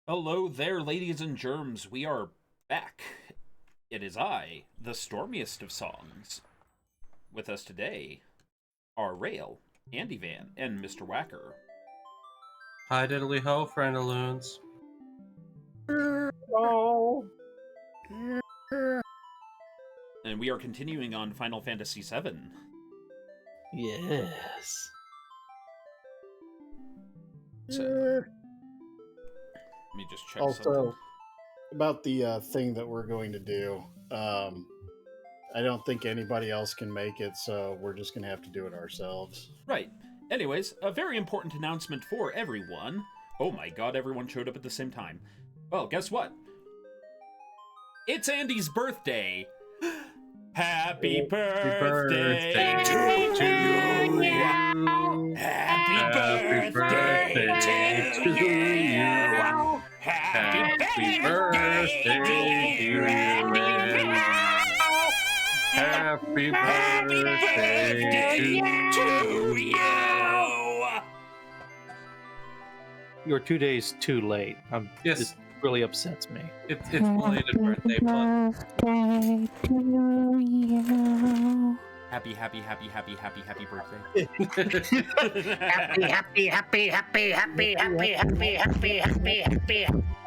Hello there, ladies and germs. We are back. It is I, the stormiest of songs. With us today are Rail, Andy Van, and Mr. Whacker. Hi diddly ho, friendaloons. Oh, And we are continuing on Final Fantasy VII. yes. So, let me just check something. Also, about the thing that we're going to do, I don't think anybody else can make it, so we're just going to have to do it ourselves. Right. Anyways, a very important announcement for everyone. Oh my god, everyone showed up at the same time. Well, guess what? It's Andy's birthday! Happy birthday to you! Happy birthday to you! Happy birthday to you! Happy birthday to you! You're 2 days too late. Yes. This really upsets me. It's belated birthday, but Birthday to you. Happy birthday.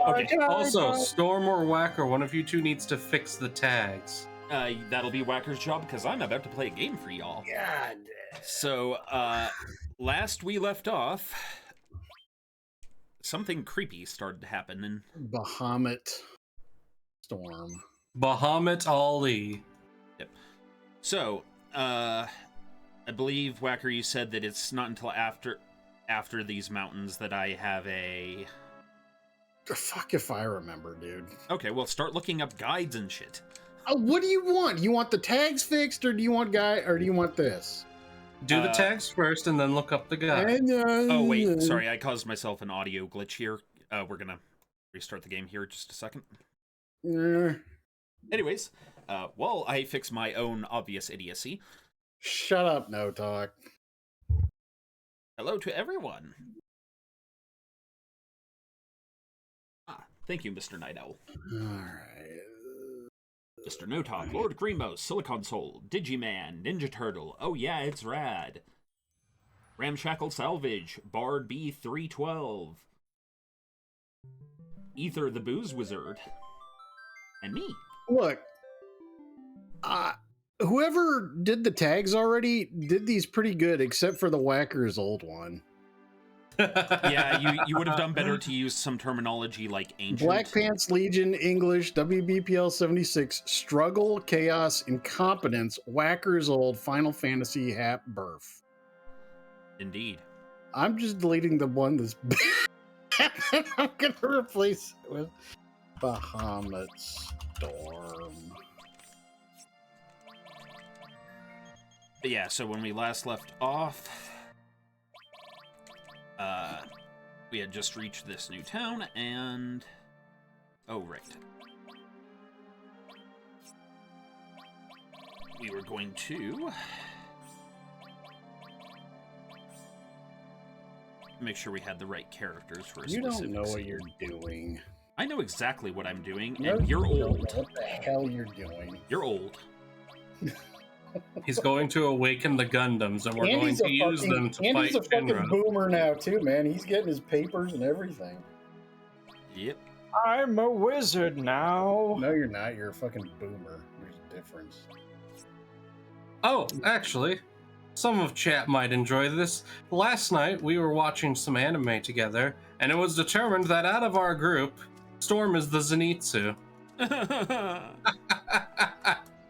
Okay, also, Storm or Whacker, one of you two needs to fix the tags. that'll be Whacker's job because I'm about to play a game for y'all. God. So, last we left off, something creepy started to happen, and Bahamut Storm. Bahamut Ali. so, I believe, Whacker, you said that it's not until after these mountains that I have a... Fuck if I remember, dude. Okay, well, start looking up guides and shit. What do you want? You want the tags fixed, or do you want this? Do the tags first and then look up the guy. Oh, wait, sorry, I caused myself an audio glitch here. We're gonna restart the game here just a second. Anyways, while I fix my own obvious idiocy, Shut up, no talk. hello to everyone. Thank you, Mr. Night Owl. Alright. Mr. No Talk, Lord Gremos, Silicon Soul, Digiman, Ninja Turtle, oh yeah, it's rad. Ramshackle Salvage, Bard B312, Ether the Booze Wizard, and me. Look, whoever did the tags already did these pretty good, except for the Whacker's old one. Yeah, you would have done better to use some terminology like ancient. Black Pants Legion, English, WBPL 76, Struggle, Chaos, Incompetence, Whacker's Old, Final Fantasy, Hap, Birth. Indeed. I'm just deleting the one that's I'm going to replace it with Bahamut Storm. But yeah, so when we last left off, we had just reached this new town, and... Oh, right. We were going to... make sure we had the right characters for a You specific don't know what scene. you're doing. I know exactly what I'm doing, No, and you're you don't old. know what the hell you're doing. You're old. He's going to awaken the Gundams, and we're going to use them to Andy's fight a fucking Shinra. boomer now too, man. He's getting his papers and everything. Yep. I'm a wizard now. No, you're not. You're a fucking boomer. There's a difference. Oh, actually, some of chat might enjoy this. Last night, we were watching some anime together, and it was determined that out of our group, Storm is the Zenitsu.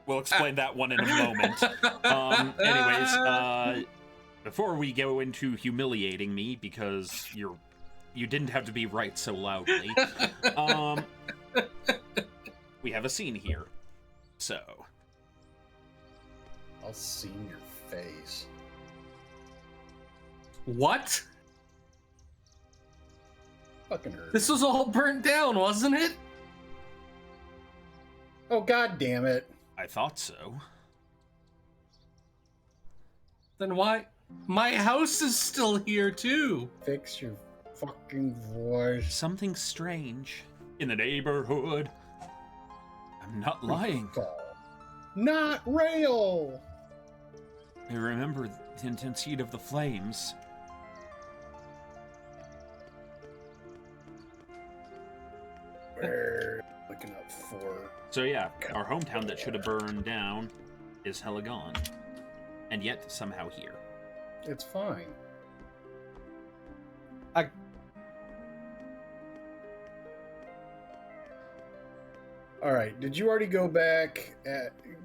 We'll explain that one in a moment. Anyways, before we go into humiliating me, because you didn't have to be right so loudly, we have a scene here. So, I'll see your face. What? Fucking hurt. This was all burnt down, wasn't it? Oh, god damn it. I thought so. Then why? My house is still here too. Fix your fucking voice. Something strange in the neighborhood. I'm not lying. Not real. I remember the intense heat of the flames. We're looking up for. So yeah, our hometown that should have burned down is hella gone. And yet, somehow here. It's fine. All right. Did you already go back?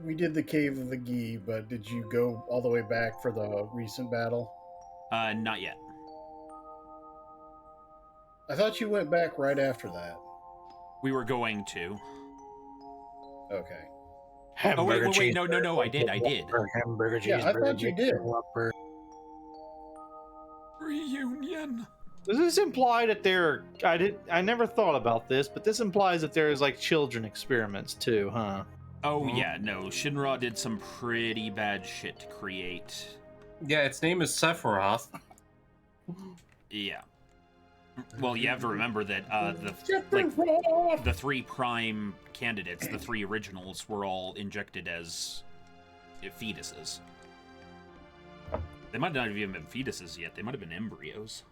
We did the Cave of the Gi, but did you go all the way back for the recent battle? Not yet. I thought you went back right after that. We were going to. Okay. Oh, wait, no, I did. Hamburger, Yeah, I thought you did. Reunion. Does this imply that there? I never thought about this, but this implies that there is like children experiments too, huh? Oh, yeah, no, Shinra did some pretty bad shit to create. Yeah, its name is Sephiroth. Yeah. Well, you have to remember that the three prime candidates, the three originals, were all injected as fetuses. They might not have even been fetuses yet. They might have been embryos.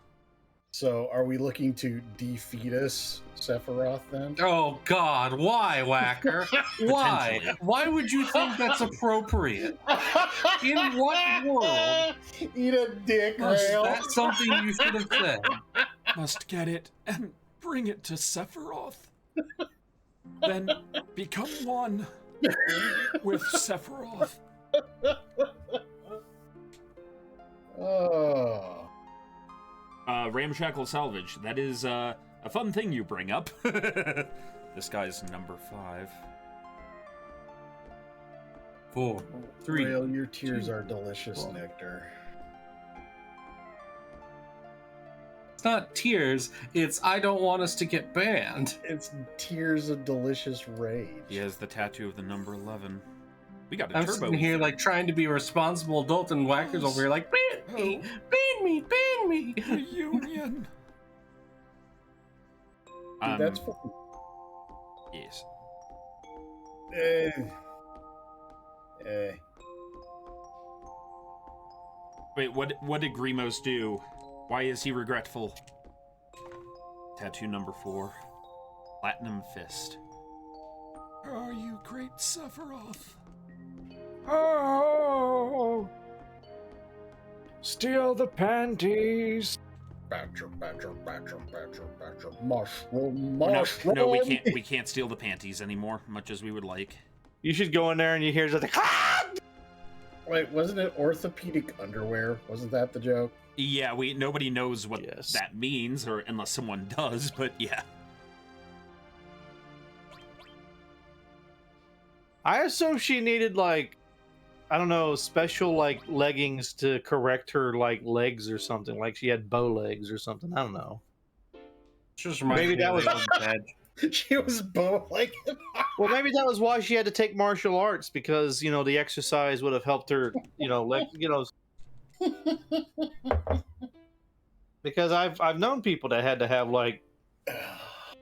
So, are we looking to defeatus Sephiroth then? Oh God, why, Whacker? Why? Potentially. Why would you think that's appropriate? In what world Eat a dick, is Rail. that something you should have said? Must get it and bring it to Sephiroth. Then become one with Sephiroth. Oh. Ramshackle Salvage. That is a fun thing you bring up. This guy's number 5. 4, 3. Rail, your tears are delicious nectar. It's not tears. It's I don't want us to get banned. It's tears of delicious rage. He has the tattoo of the number 11. We got a I'm turbo. sitting here like trying to be a responsible adult, and Whacker's over here like ban me, ban me, ban me. Reunion. Dude, that's fucking. Yes. Wait, what did Grimos do? Why is he regretful? Tattoo number 4. Platinum Fist. Are you great Sephiroth? Oh! Steal the panties. Badger, mushroom, No, mushroom. no, we can't steal the panties anymore, much as we would like. You should go in there and you hear something. Ah! Wait, wasn't it orthopedic underwear? Wasn't that the joke? Yeah, nobody knows what Yes. that means, or unless someone does, but yeah. I assume she needed like, I don't know, special like leggings to correct her like legs or something. Like she had bow legs or something. I don't know. Just reminds Maybe me that of was- the old badge. She was bow like. Well, maybe that was why she had to take martial arts because the exercise would have helped her. Because I've known people that had to have like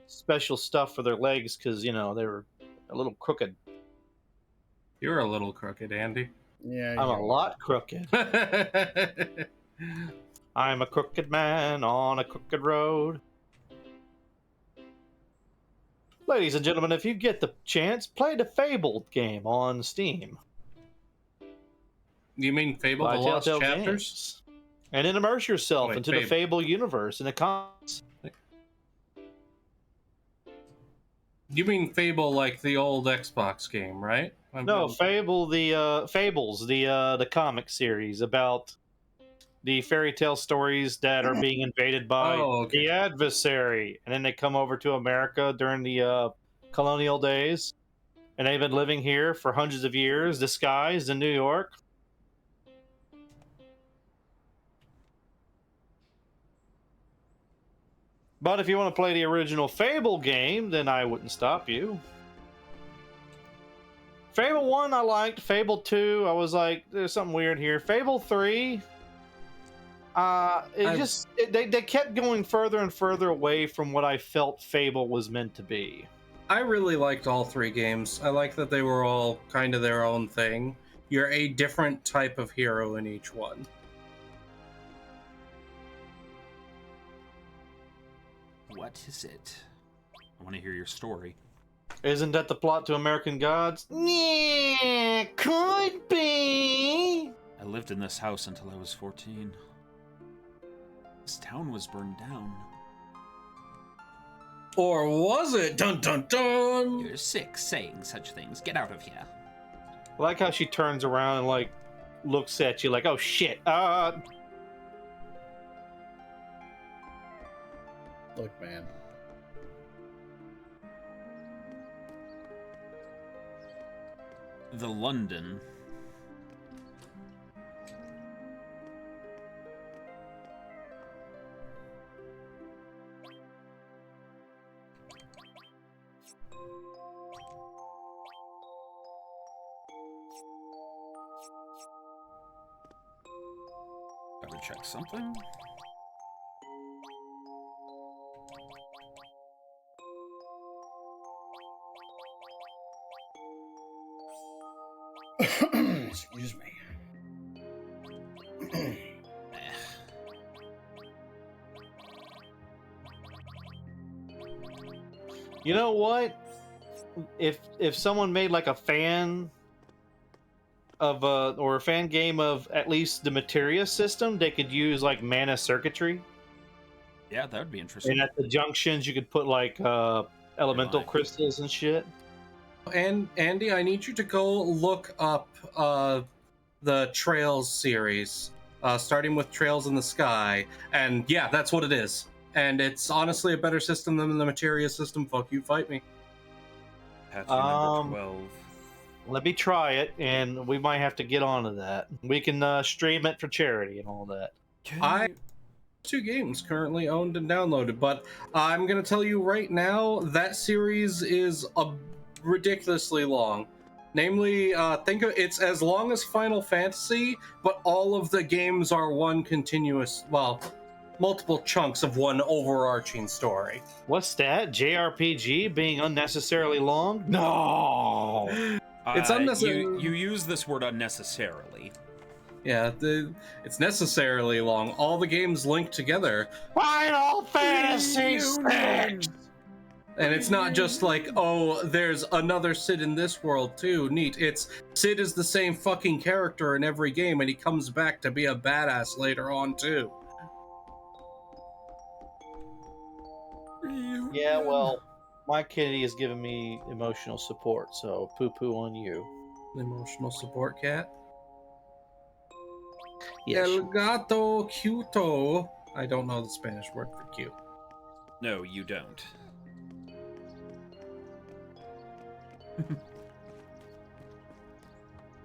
special stuff for their legs because they were a little crooked. You're a little crooked, Andy. Yeah, I'm a lot crooked. I'm a crooked man on a crooked road. Ladies and gentlemen, if you get the chance, play the Fable game on Steam. You mean Fable: by The Lost Telltale Chapters? Games. And then immerse yourself Wait, into the Fable universe and the comics. You mean Fable like the old Xbox game, right? No, Fable Fables, the comic series about the fairy tale stories that are being invaded by Oh, okay. the adversary, and then they come over to America during the colonial days, and they've been living here for hundreds of years, disguised in New York. But if you want to play the original Fable game, then I wouldn't stop you. Fable 1 I liked. Fable 2, I was like, there's something weird here. Fable 3, They kept going further and further away from what I felt Fable was meant to be. I really liked all three games. I like that they were all kind of their own thing. You're a different type of hero in each one. What is it? I want to hear your story. Isn't that the plot to American Gods? Yeah, could be. I lived in this house until I was 14. This town was burned down. Or was it? Dun dun dun! You're sick saying such things. Get out of here. I like how she turns around and like looks at you like, oh shit. Look, man. The London. Gotta check something. Excuse me. You know what? If someone made like a fan of or a fan game of at least the materia system, they could use like mana circuitry. Yeah, that would be interesting. And at the junctions you could put like elemental Right. crystals and shit. And Andy, I need you to go look up the Trails series, starting with Trails in the Sky. And yeah, that's what it is. And it's honestly a better system than the Materia system. Fuck you, fight me. Patch number 12. Let me try it, and we might have to get onto that. We can stream it for charity and all that. I 2 games currently owned and downloaded, but I'm gonna tell you right now that series is ridiculously long. Namely, think of it's as long as Final Fantasy, but all of the games are one continuous, well, multiple chunks of one overarching story. What's that? JRPG being unnecessarily long? No. It's unnecessary. You use this word unnecessarily. Yeah, it's necessarily long. All the games link together. Final Fantasy VI. And it's not just like, oh, there's another Sid in this world too. Neat. It's Sid is the same fucking character in every game, and he comes back to be a badass later on too. Yeah, well, my kitty is giving me emotional support, so poo-poo on you. Emotional support cat. Yes. El gato cuto. I don't know the Spanish word for cute. No, you don't.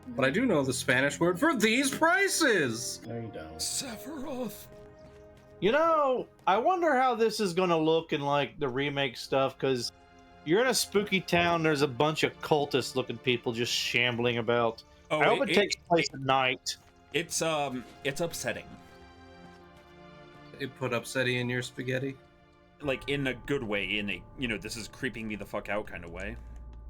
But I do know the Spanish word for these prices. No, you don't. Sephiroth. You know, I wonder how this is going to look in like the remake stuff, because you're in a spooky town. There's a bunch of cultist-looking people just shambling about. Oh, I hope it takes place at night. It's upsetting. It put upsetty in your spaghetti. Like in a good way, in a this is creeping me the fuck out kind of way.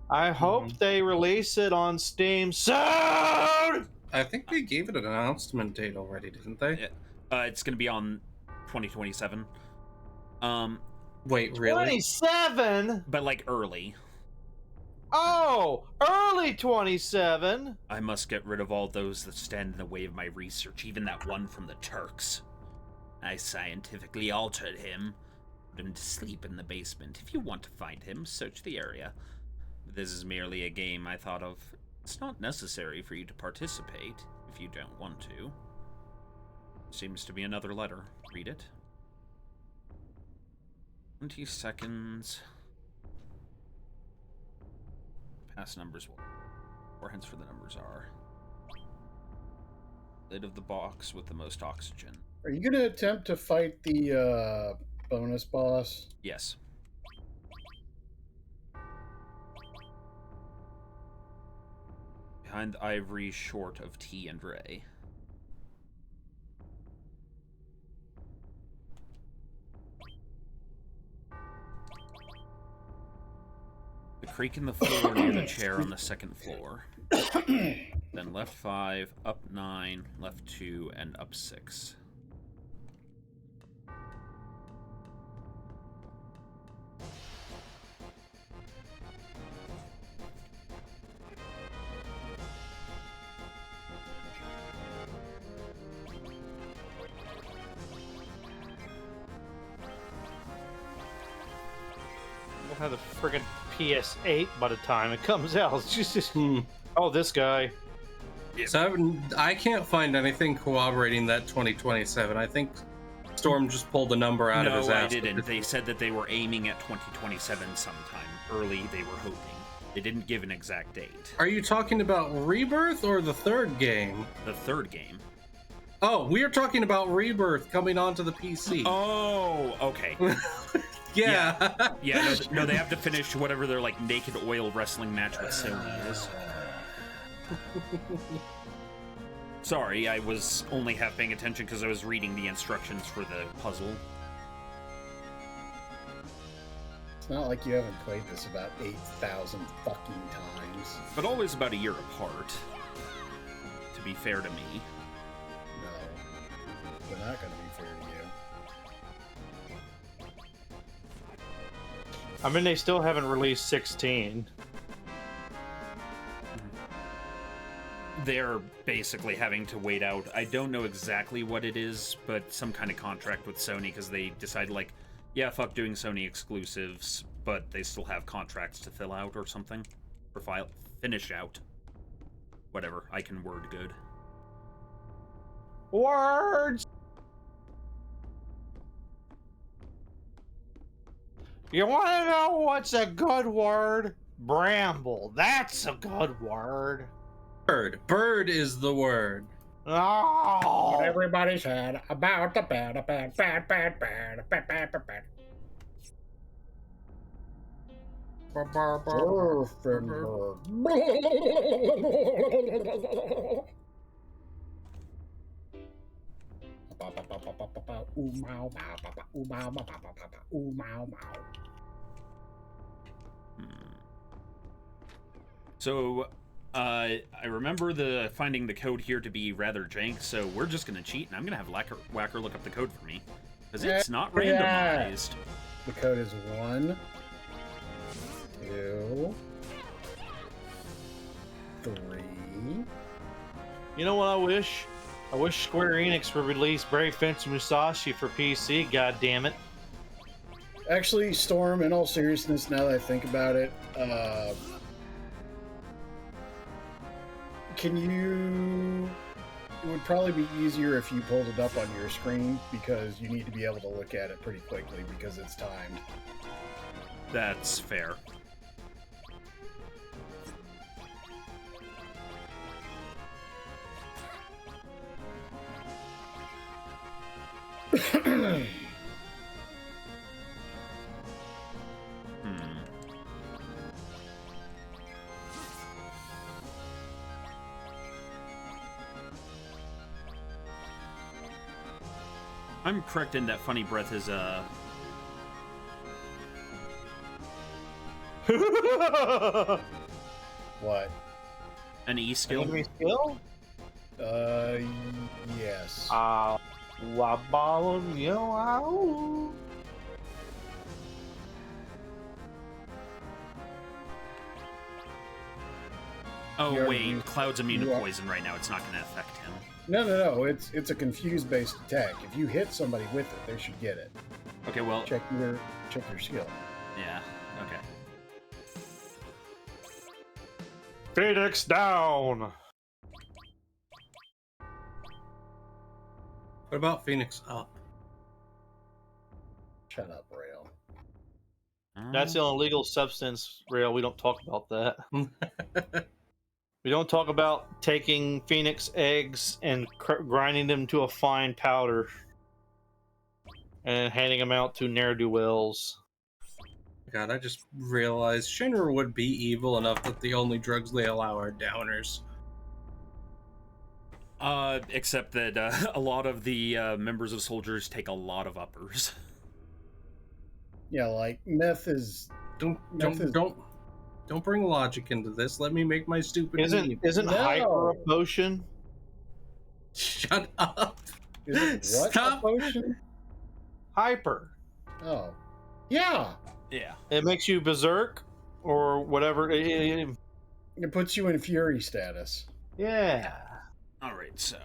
I hope they release it on Steam soon. I think they gave it an announcement date already, didn't they? Yeah. It's gonna be on 2027. Wait, really? 27? But like early. Oh, early 27. I must get rid of all those that stand in the way of my research, even that one from the Turks. I scientifically altered him. Put him to sleep in the basement. If you want to find him, search the area. This is merely a game I thought of. It's not necessary for you to participate if you don't want to. Seems to be another letter. Read it. 20 seconds. Past numbers will. Or hence for the numbers are. Lid of the box with the most oxygen. Are you going to attempt to fight the bonus boss? Yes. Behind the ivory, short of T and Ray. creak in the floor near the chair on the second floor. Then left 5, up 9, left 2, and up 6. We'll have the friggin' PS8 by the time it comes out. It's just oh, this guy. So I can't find anything corroborating that 2027. I think Storm just pulled the number out of his No, ass. I didn't. They said that they were aiming at 2027 sometime. Early, they were hoping. They didn't give an exact date. Are you talking about Rebirth or the third game? The third game. Oh, we are talking about Rebirth coming onto the PC. Oh, okay. Yeah. Yeah, no, they have to finish whatever their like naked oil wrestling match with Sony is. Sorry, I was only half paying attention because I was reading the instructions for the puzzle. It's not like you haven't played this about 8,000 fucking times. But always about a year apart, to be fair to me. No, they're not going to be fair to you. I mean, they still haven't released 16. They're basically having to wait out. I don't know exactly what it is, but some kind of contract with Sony because they decided, like, yeah, fuck doing Sony exclusives, but they still have contracts to fill out or something. Or finish out. Whatever, I can word good. Words! You want to know what's a good word? Bramble. That's a good word. Bird. Bird is the word. Oh. What everybody said about the bad. So, I remember finding the code here to be rather jank, so we're just gonna cheat, and I'm gonna have Whacker look up the code for me. Because it's not randomized. The code is 1, 2, 3. You know what I wish? I wish Square Enix would release Brave Fencer Musashi for PC, god damn it. Actually, Storm, in all seriousness, now that I think about it, it would probably be easier if you pulled it up on your screen because you need to be able to look at it pretty quickly because it's timed. That's fair. I'm correct in that Funny Breath is What? an E skill. Enemy skill? Yes. Wabalum, yo, ow. Oh You're- wait, Cloud's immune to you are- poison right now. It's not going to affect him. No. It's a confuse-based attack. If you hit somebody with it, they should get it. Okay, well, Check your skill. yeah, okay. Phoenix down. What about Phoenix Up? Shut up, Rail. That's the illegal substance, Rail. We don't talk about that. We don't talk about taking Phoenix eggs and grinding them to a fine powder and handing them out to ne'er-do-wells. God, I just realized Shinra would be evil enough that the only drugs they allow are downers. Except that a lot of the members of soldiers take a lot of uppers. Yeah, like meth is. Don't Don't bring logic into this. Let me make my stupid meme. Isn't No. hyper a potion? Shut up. Is it what? Stop. A potion? Hyper. Oh. Yeah. Yeah. It makes you berserk or whatever. It puts you in fury status. Yeah. All right, so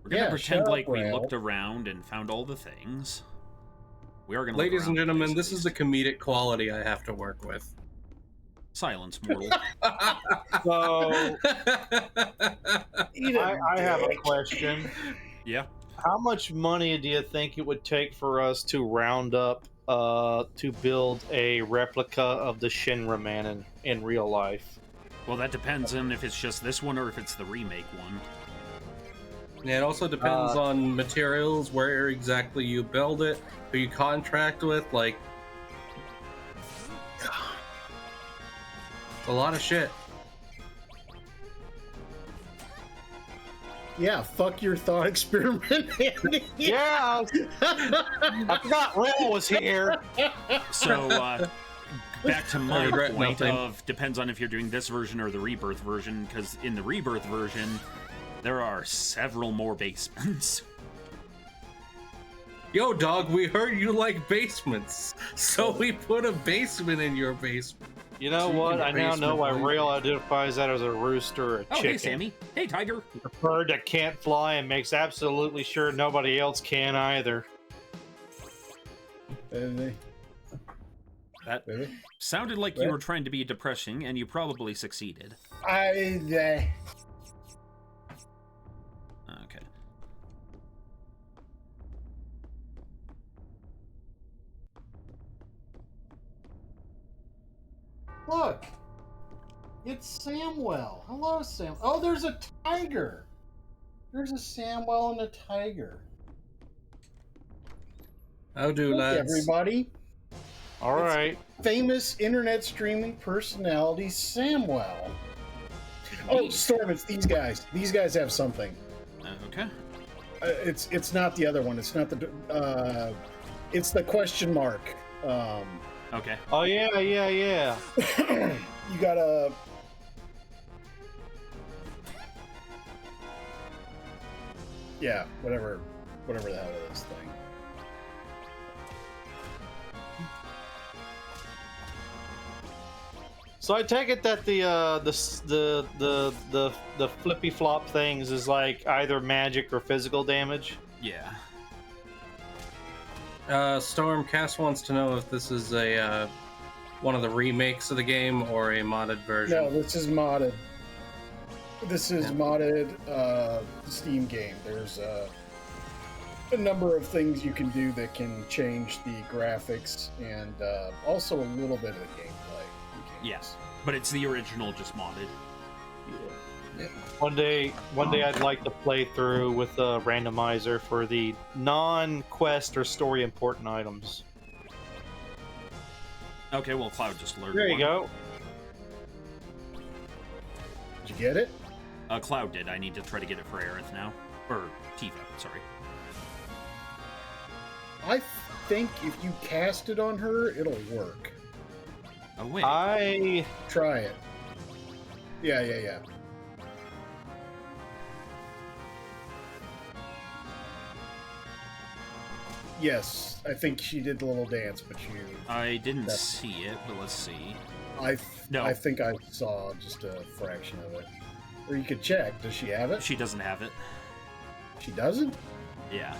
we're gonna Yeah, pretend shut up, like we Rail. looked around and found all the things. We are gonna. Ladies and gentlemen, this is the comedic quality I have to work with. silence, mortal. So Eat it, I have a dick. question. Yeah. How much money do you think it would take for us to round up to build a replica of the Shinra Man in real life? Well, that depends on if it's just this one or if it's the remake one. Yeah, it also depends on materials, where exactly you build it, who you contract with, like... It's a lot of shit. Yeah, fuck your thought experiment, Andy. Yeah, I forgot Rail was here. So, back to I my regret point nothing. of depends on if you're doing this version or the Rebirth version, because in the Rebirth version, there are several more basements. Yo, dog, we heard you like basements, so we put a basement in your basement. You know Chicken what? I now know why basement, Rail identifies that as a rooster or a Oh, chicken. hey, Sammy. Hey, Tiger. A bird that can't fly and makes absolutely sure nobody else can either. Really? That Really? sounded like you What? were trying to be depressing, and you probably succeeded. I. Okay. Look, it's Samwell. Hello, Sam. Oh, there's a tiger. There's a Samwell and a tiger. How do, Look, lads? everybody. All right. Famous internet streaming personality Samwell. Oh, Storm, it's these guys. These guys have something. Okay. It's not the other one. It's not the. It's the question mark. Okay. Oh yeah. You gotta. Yeah, whatever the hell it is thing. So I take it that the flippy flop things is like either magic or physical damage. Yeah. Storm, Cass wants to know if this is a one of the remakes of the game or a modded version. No, this is modded. This is modded Steam game. There's a number of things you can do that can change the graphics and also a little bit of the gameplay. Yes. But it's the original, just modded. One day I'd like to play through with a randomizer for the non-quest or story important items. Okay, well, Cloud just learned There you one. go. Did you get it? Cloud did. I need to try to get it for Aerith now. Or Tifa, sorry. I think if you cast it on her, it'll work. Oh, wait. I Try it. Yeah. Yes, I think she did the little dance, but I didn't That's- see it, but let's see. I think I saw just a fraction of it. Or you could check. Does she have it? She doesn't have it. She doesn't? Yeah.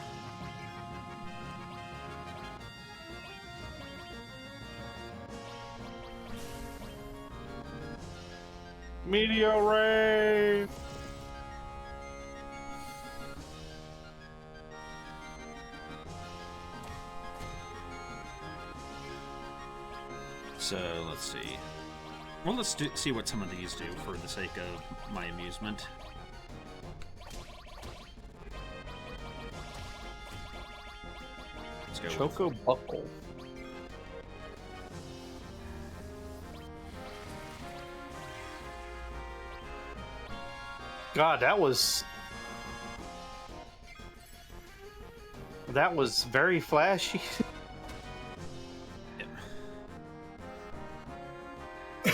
Meteor ray. So, let's see. Well, let's see what some of these do for the sake of my amusement. Let's go with- Choco buckle. God, that was very flashy. Yeah.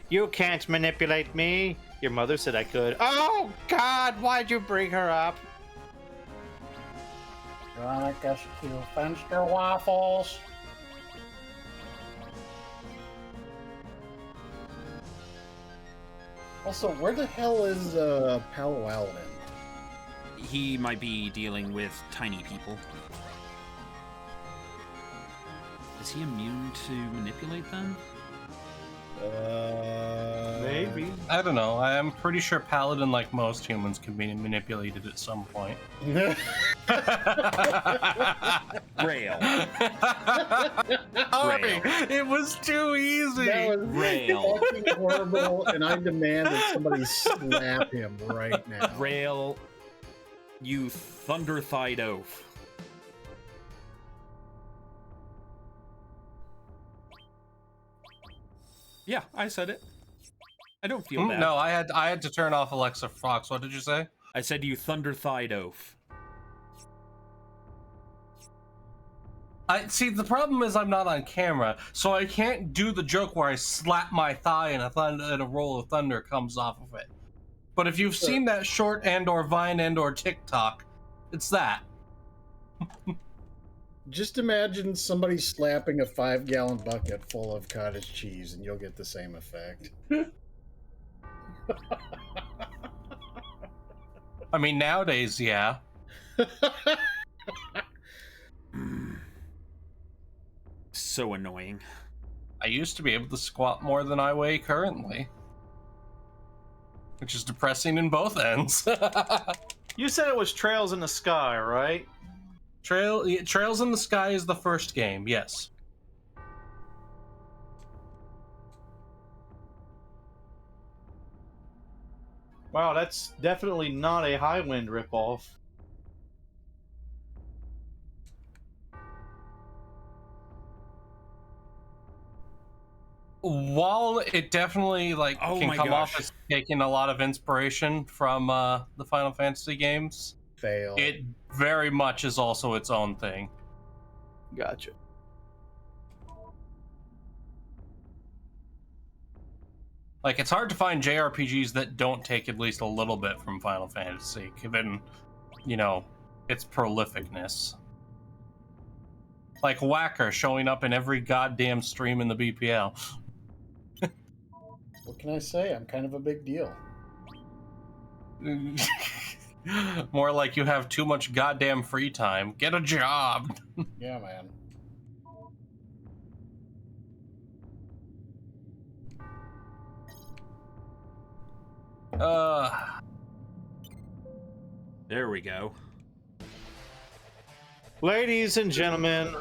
You can't manipulate me. Your mother said I could. Oh, God, why'd you bring her up? Veronica, you finished your waffles? Also, where the hell is Palo Alden? He might be dealing with tiny people. Is he immune to manipulate them? Maybe. I don't know. I am pretty sure Paladin, like most humans, can be manipulated at some point. Rail. Sorry, it was too easy. That was Rail. fucking horrible, and I demand that somebody slap him right now. Rail, you thunder-thighed oaf. Yeah, I said it. I don't feel bad. No, I had to turn off Alexa Fox. What did you say? I said you thunder-thighed oaf. I see. The problem is I'm not on camera, so I can't do the joke where I slap my thigh and a roll of thunder comes off of it. But if you've seen that short and/or Vine and/or TikTok, it's that. Just imagine somebody slapping a 5-gallon bucket full of cottage cheese, and you'll get the same effect. I mean, nowadays, yeah. So annoying. I used to be able to squat more than I weigh currently, which is depressing in both ends. You said it was Trails in the Sky, right? Trails in the Sky is the first game, yes. Wow, that's definitely not a Highwind ripoff. While it definitely Oh can my come off gosh. as taking a lot of inspiration from the Final Fantasy games, Fail. it very much is also its own thing. Gotcha. Like, it's hard to find JRPGs that don't take at least a little bit from Final Fantasy, given, its prolificness. Like Whacker showing up in every goddamn stream in the BPL. What can I say? I'm kind of a big deal. More like you have too much goddamn free time. Get a job. Yeah, man. There we go. Ladies and gentlemen,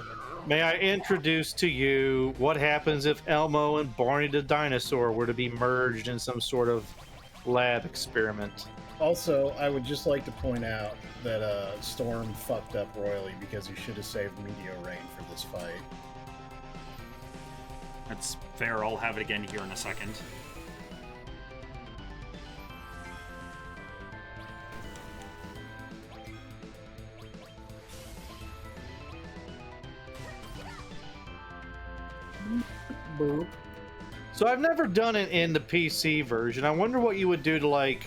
may I introduce to you what happens if Elmo and Barney the dinosaur were to be merged in some sort of lab experiment. Also, I would just like to point out that Storm fucked up royally because he should have saved Meteor Rain for this fight. That's fair. I'll have it again here in a second. Boop. So I've never done it in the PC version. I wonder what you would do to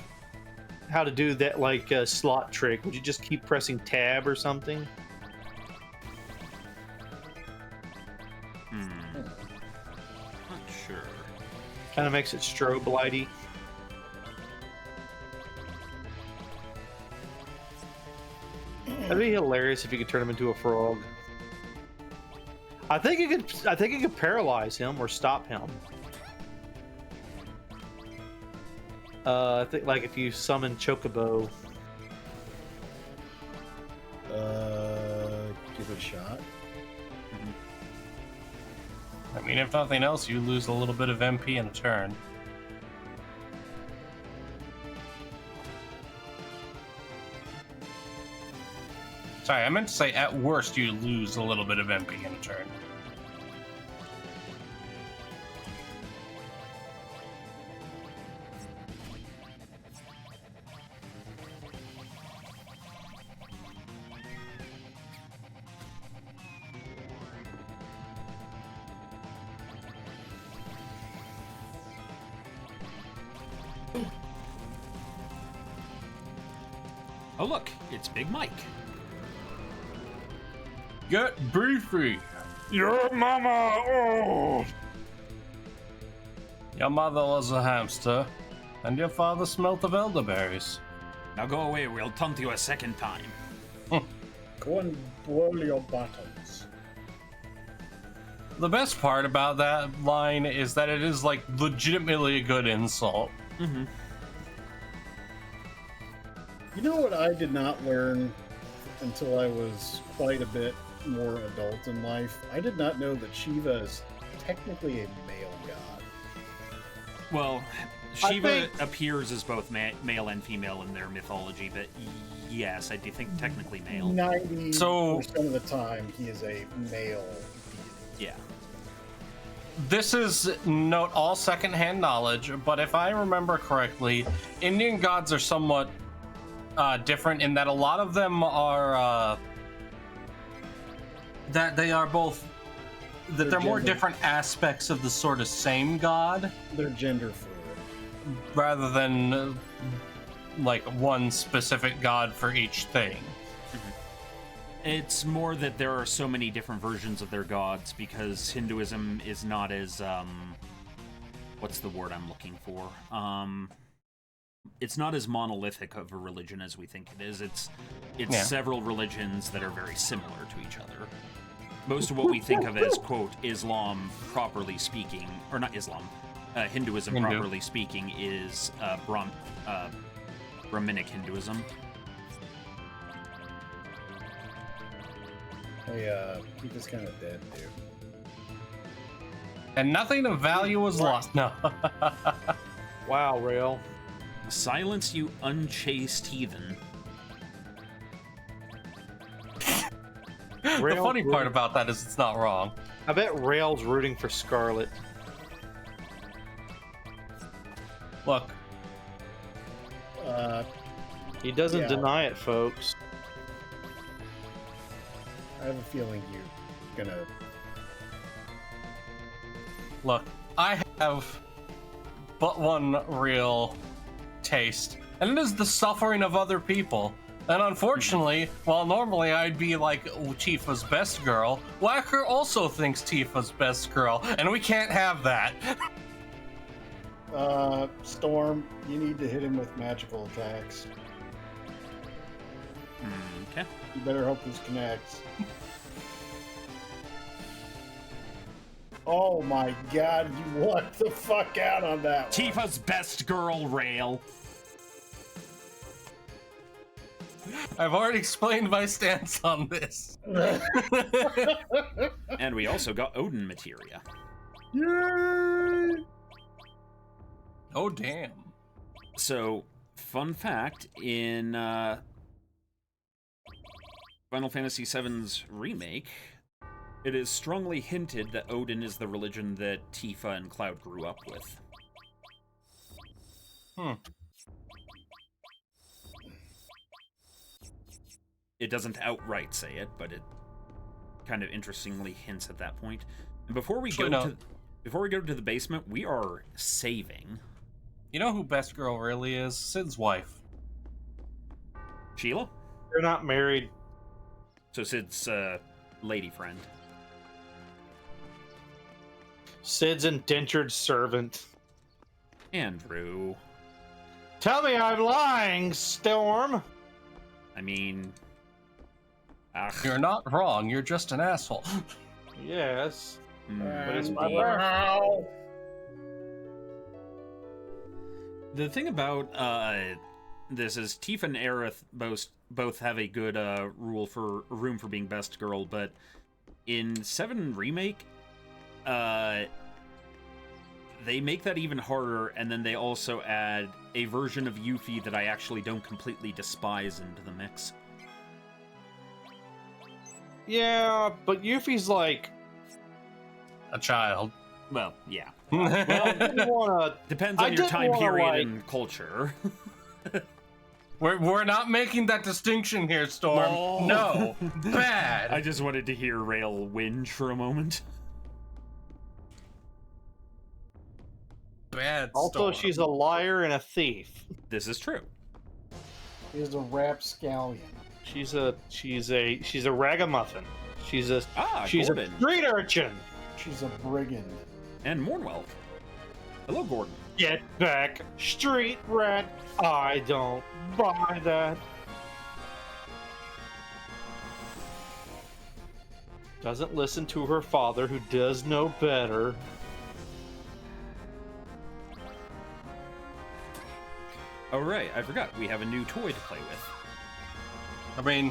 how to do that slot trick. Would you just keep pressing tab or something? Not sure. Kind of makes it strobe lighty. That'd be hilarious if you could turn him into a frog. I think it could paralyze him or stop him. I think if you summon Chocobo. Give it a shot. I mean, if nothing else, you lose a little bit of MP in a turn. Sorry, I meant to say at worst you lose a little bit of MP in a turn. Oh look, it's Big Mike. Get beefy. Your mama! Oh! Your mother was a hamster, and your father smelt of elderberries. Now go away, we'll taunt you a second time. Go and boil your buttons. The best part about that line is that it is like legitimately a good insult. Mm-hmm. You know what I did not learn until I was quite a bit more adult in life? I did not know that Shiva is technically a male god. Well, I Shiva think- appears as both male and female in their mythology, but yes, I do think technically male. 90% So- of the time, he is a male deity. Yeah. This is note all secondhand knowledge, but if I remember correctly, Indian gods are somewhat different in that a lot of them are that they are both that they're more gender. different aspects of the sort of same god They're gender fluid. rather than like one specific god for each thing. It's more that there are so many different versions of their gods because Hinduism is not as what's the word I'm looking for? It's not as monolithic of a religion as we think it is. It's Yeah. several religions that are very similar to each other. Most of what we think of as, quote, Islam, properly speaking, or not Islam, Hinduism, Hindu. properly speaking, is Brahminic Hinduism. Hey, he was kind of dead, too. And nothing of value was lost. No. Wow, Rail. Silence, you unchaste heathen. The Rail funny part rooting- about that is it's not wrong. I bet Rail's rooting for Scarlet. Look, He doesn't Yeah. deny it, folks. I have a feeling you're gonna... Look, I have but one real taste, and it is the suffering of other people. And unfortunately, while normally I'd be like Tifa's best girl, Whacker also thinks Tifa's best girl, and we can't have that. Storm, you need to hit him with magical attacks. Okay. You better hope this connects. Oh my god, you walked the fuck out on that one. Tifa's best girl, Rail. I've already explained my stance on this. And we also got Odin materia. Yay! Oh, damn. So, fun fact, in Final Fantasy VII's remake, it is strongly hinted that Odin is the religion that Tifa and Cloud grew up with. It doesn't outright say it, but it kind of interestingly hints at that point. And before we Actually, go no. to the basement, we are saving You know who best girl really is? Sid's wife. Sheila. They're not married. So Sid's lady friend. Sid's indentured servant. Andrew. Tell me I'm lying, Storm. I mean, You're not wrong, you're just an asshole. Yes. but it's my indeed. Wow. The thing about this is Tifa and Aerith both have a good room for being best girl, but in 7 Remake, they make that even harder, and then they also add a version of Yuffie that I actually don't completely despise into the mix. Yeah, but Yuffie's like, A child. Well, yeah. I didn't want to. Depends I on your didn't time wanna, period like- and culture. We're not making that distinction here, Storm. Oh. No. Bad. I just wanted to hear Rail whinge for a moment. Bad Also, Storm. she's a liar and a thief. This is true. is a rapscallion. She's a ragamuffin. She's a Gordon. street urchin. She's a brigand. And Mornwell. Hello, Gordon. Get back, street rat. I don't buy that. Doesn't listen to her father, who does know better. Oh, right. I forgot. We have a new toy to play with. I mean,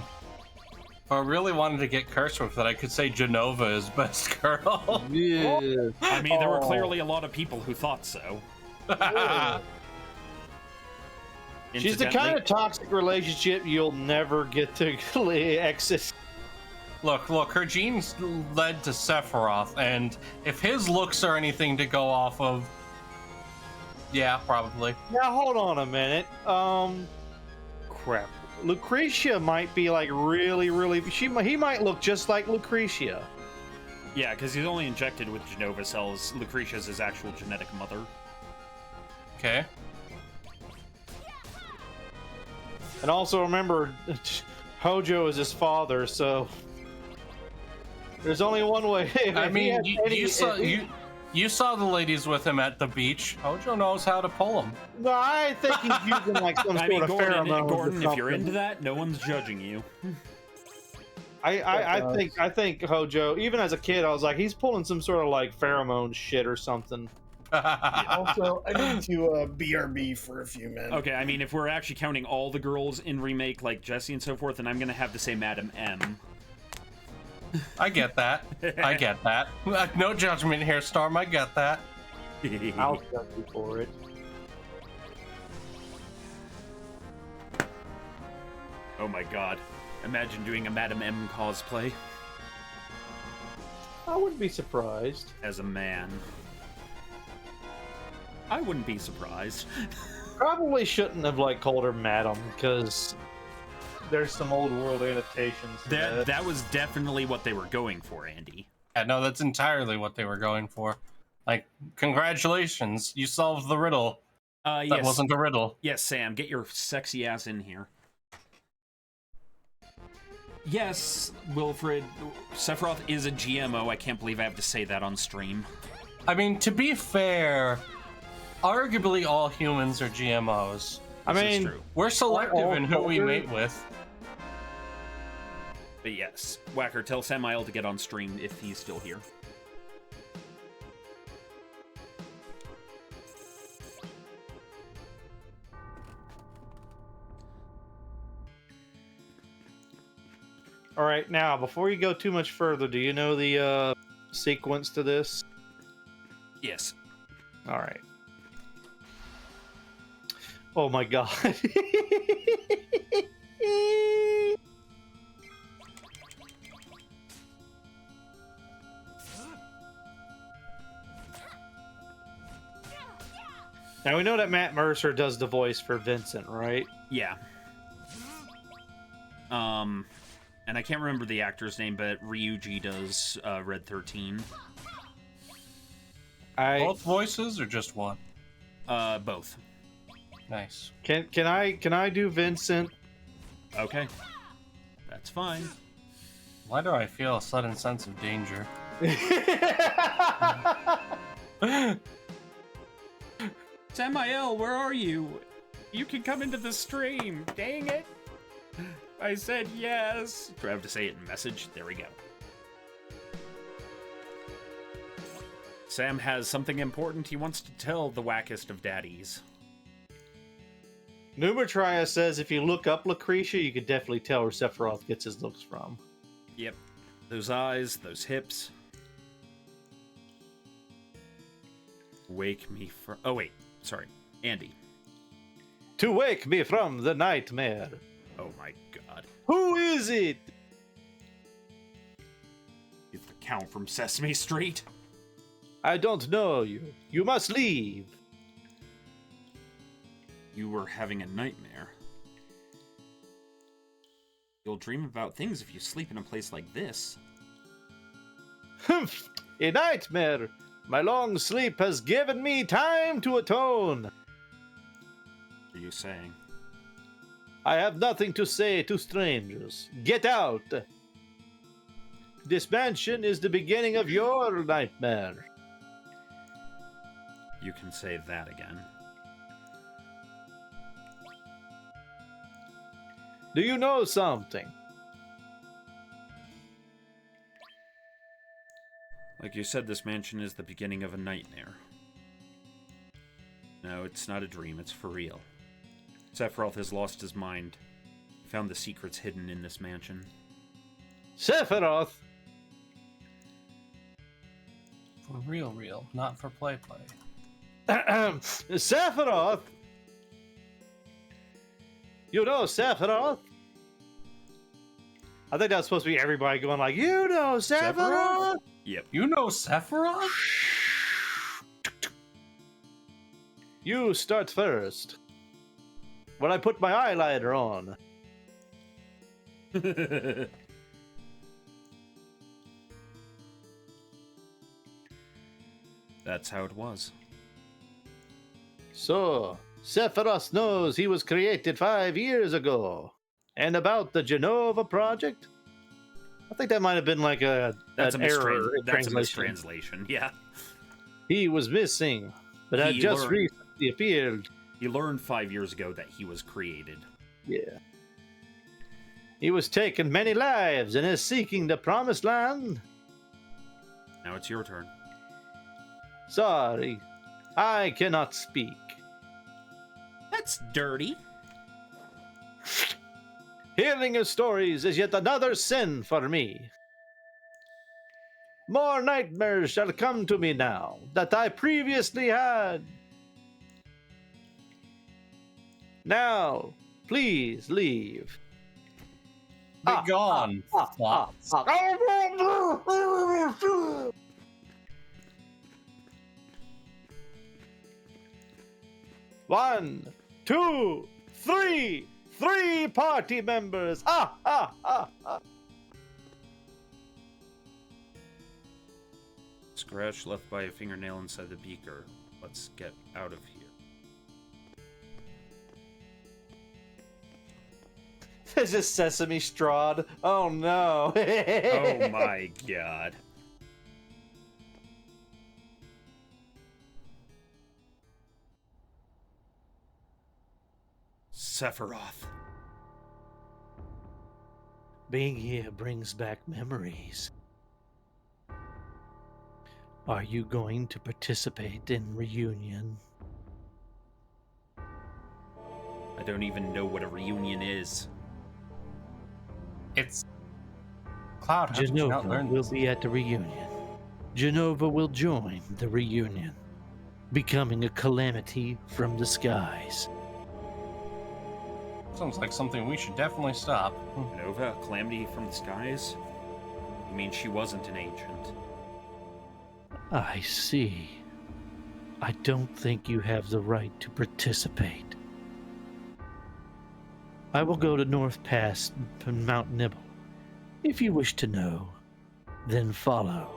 if I really wanted to get cursed with it, I could say Genova is best girl. Yeah. I mean, there were Oh. clearly a lot of people who thought so. She's the kind of toxic relationship you'll never get to exit. Look, her genes led to Sephiroth, and if his looks are anything to go off of, yeah, probably. Now hold on a minute. Crap. Lucretia might be like really. He might look just like Lucretia. Yeah, because he's only injected with Genova cells. Lucretia's his actual genetic mother. Okay. And also remember, Hojo is his father, so there's only one way. I mean, you saw the ladies with him at the beach. Hojo knows how to pull them. No, I think he's using like some I sort mean, of pheromone. Gordon, if you're into that, no one's judging you. I think Hojo, even as a kid, I was like, he's pulling some sort of like pheromone shit or something. Also, I need to BRB for a few minutes. Okay, I mean, if we're actually counting all the girls in Remake, like Jessie and so forth, then I'm gonna have to say Madam M. I get that. I get that. No judgment here, Storm. I get that. I'll judge you for it. Oh my god. Imagine doing a Madam M cosplay I wouldn't be surprised. as a man. I wouldn't be surprised. Probably shouldn't have like called her Madam, because there's some old world annotations. to That was definitely what they were going for, Andy. Yeah, no, that's entirely what they were going for. Like, congratulations, you solved the riddle. That Yes. wasn't a riddle. Yes, Sam, get your sexy ass in here. Yes, Wilfred, Sephiroth is a GMO. I can't believe I have to say that on stream. I mean, to be fair, arguably all humans are GMOs. I This is mean, true. We're selective all in who we cultures- mate with. But yes, Whacker, tell Samael to get on stream if he's still here. all right, now before you go too much further, do you know the sequence to this? Yes. All right. Oh my god. Now we know that Matt Mercer does the voice for Vincent, right? Yeah. And I can't remember the actor's name, but Ryuji does Red 13. Both voices or just one? Both. Nice. Can I do Vincent? Okay. That's fine. Why do I feel a sudden sense of danger? Samael, where are you? You can come into the stream. Dang it. I said yes. Do I have to say it in message? There we go. Sam has something important he wants to tell the wackest of daddies. Numatria says if you look up Lucretia, you could definitely tell where Sephiroth gets his looks from. Yep. Those eyes, those hips. Wake me from... Oh, wait. Sorry. Andy. To wake me from the nightmare. Oh, my God. Who is it? It's the Count from Sesame Street. I don't know you. You must leave. You were having a nightmare. You'll dream about things if you sleep in a place like this. Humph! A nightmare. My long sleep has given me time to atone. What are you saying? I have nothing to say to strangers. Get out! This mansion is the beginning of your nightmare. You can say that again. Do you know something? Like you said, this mansion is the beginning of a nightmare. No, it's not a dream, it's for real. Sephiroth has lost his mind. He found the secrets hidden in this mansion. Sephiroth! For real, not for play. Sephiroth! You know Sephiroth? I think that's supposed to be everybody going like, you know Sephiroth? Yep. You know Sephiroth? You start first. When I put my eyeliner on. That's how it was. So, Sephiroth knows he was created 5 years ago. And about the Genova project? I think that might have been like an error in That's a translation. mistranslation, yeah. He was missing, but had He just learned. recently appeared. He learned 5 years ago that he was created. Yeah. He was taking many lives and is seeking the promised land. Now it's your turn. Sorry, I cannot speak. That's dirty. Hearing his stories is yet another sin for me. More nightmares shall come to me now that I previously had. Now, please leave. Be gone. Flops. One, two, three. 3 party members. Scratch left by a fingernail inside the beaker. Let's get out of here. There's just sesame strawed. Oh no. Oh my god. Sephiroth. Being here brings back memories. Are you going to participate in reunion? I don't even know what a reunion is. It's Cloud. How did you not Genova learn will this? be at the reunion. Genova will join the reunion, becoming a calamity from the skies. Sounds like something we should definitely stop. Nova, a calamity from the skies? You mean she wasn't an ancient? I see. I don't think you have the right to participate. I will go to North Pass and Mount Nibble. If you wish to know, then follow.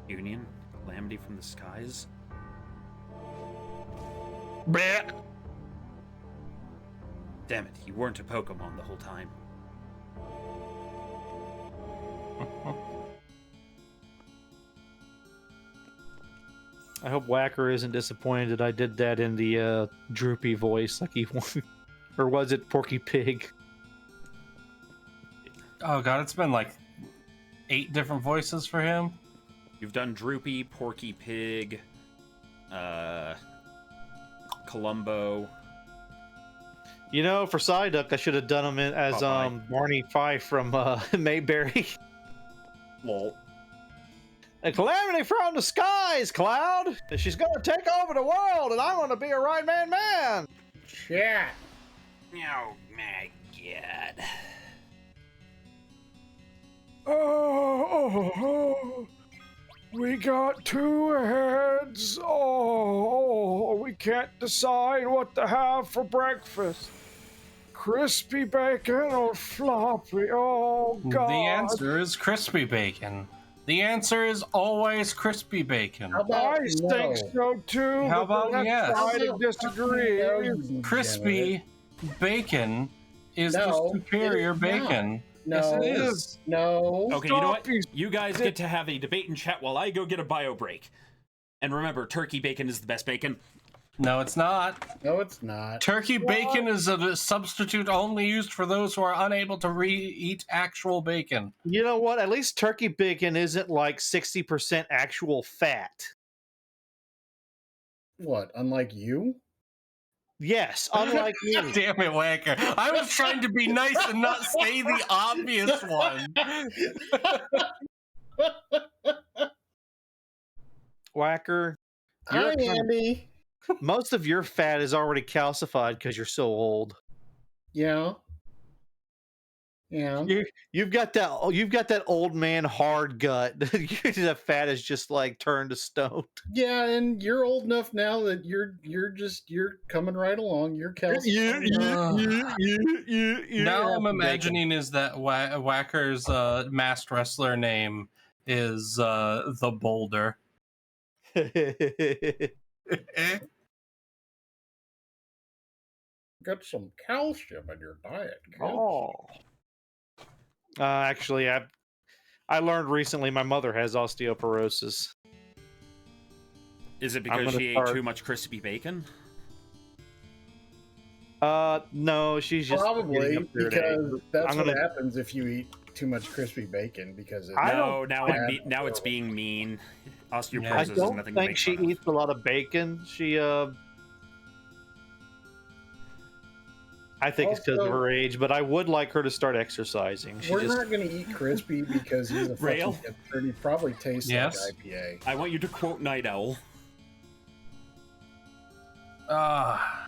Union? Calamity from the skies? Blech. Damn it, you weren't a Pokemon the whole time. I hope Whacker isn't disappointed that I did that in the droopy voice like he wanted. Or was it Porky Pig? Oh god, it's been like 8 different voices for him. You've done Droopy, Porky Pig, Columbo. You know, for Psyduck, I should have done him as Popeye. Barney Fife from Mayberry. Lol. A calamity from the skies, Cloud! She's gonna take over the world, and I'm gonna be a right-man man! Chat. Oh my god. Oh, we got 2 heads. Oh, we can't decide what to have for breakfast. Crispy bacon or floppy? Oh, God. The answer is crispy bacon. The answer is always crispy bacon. How about no? so too. How about yes? How about disagree. no, you degenerate? Crispy bacon is No, the superior it is bacon. No, Yes, it is. No. Okay, you know what? You guys get to have a debate and chat while I go get a bio break. And remember, turkey bacon is the best bacon. No, it's not. No, it's not. Turkey bacon is a substitute only used for those who are unable to eat actual bacon. You know what? At least turkey bacon isn't like 60% actual fat. What? Unlike you? Yes, unlike you. Damn it, Whacker. I was trying to be nice and not say the obvious one. Whacker, Hi, Andy. most of your fat is already calcified because you're so old. Yeah. Yeah. You've got that old man hard gut. That fat is just like turned to stone. Yeah, and you're old enough now that you're coming right along. You're calcified. Now I'm imagining is that Whacker's masked wrestler name is the Boulder. Got some calcium in your diet, kid. Oh. Actually, I learned recently my mother has osteoporosis. Is it I'm because gonna she start- ate too much crispy bacon? No, she's just getting Probably up there to age. because that's I'm what gonna- happens if you eat too much crispy bacon because it, I No, don't- now it's being mean. Osteoporosis Yeah. I is don't nothing to think make she fun of. eats a lot of bacon. I think it's because of Also- her age, but I would like her to start exercising. we're not going to eat crispy because he's a Rail? fucking hipster and he probably tastes Yes? like IPA. I want you to quote Night Owl. Ah.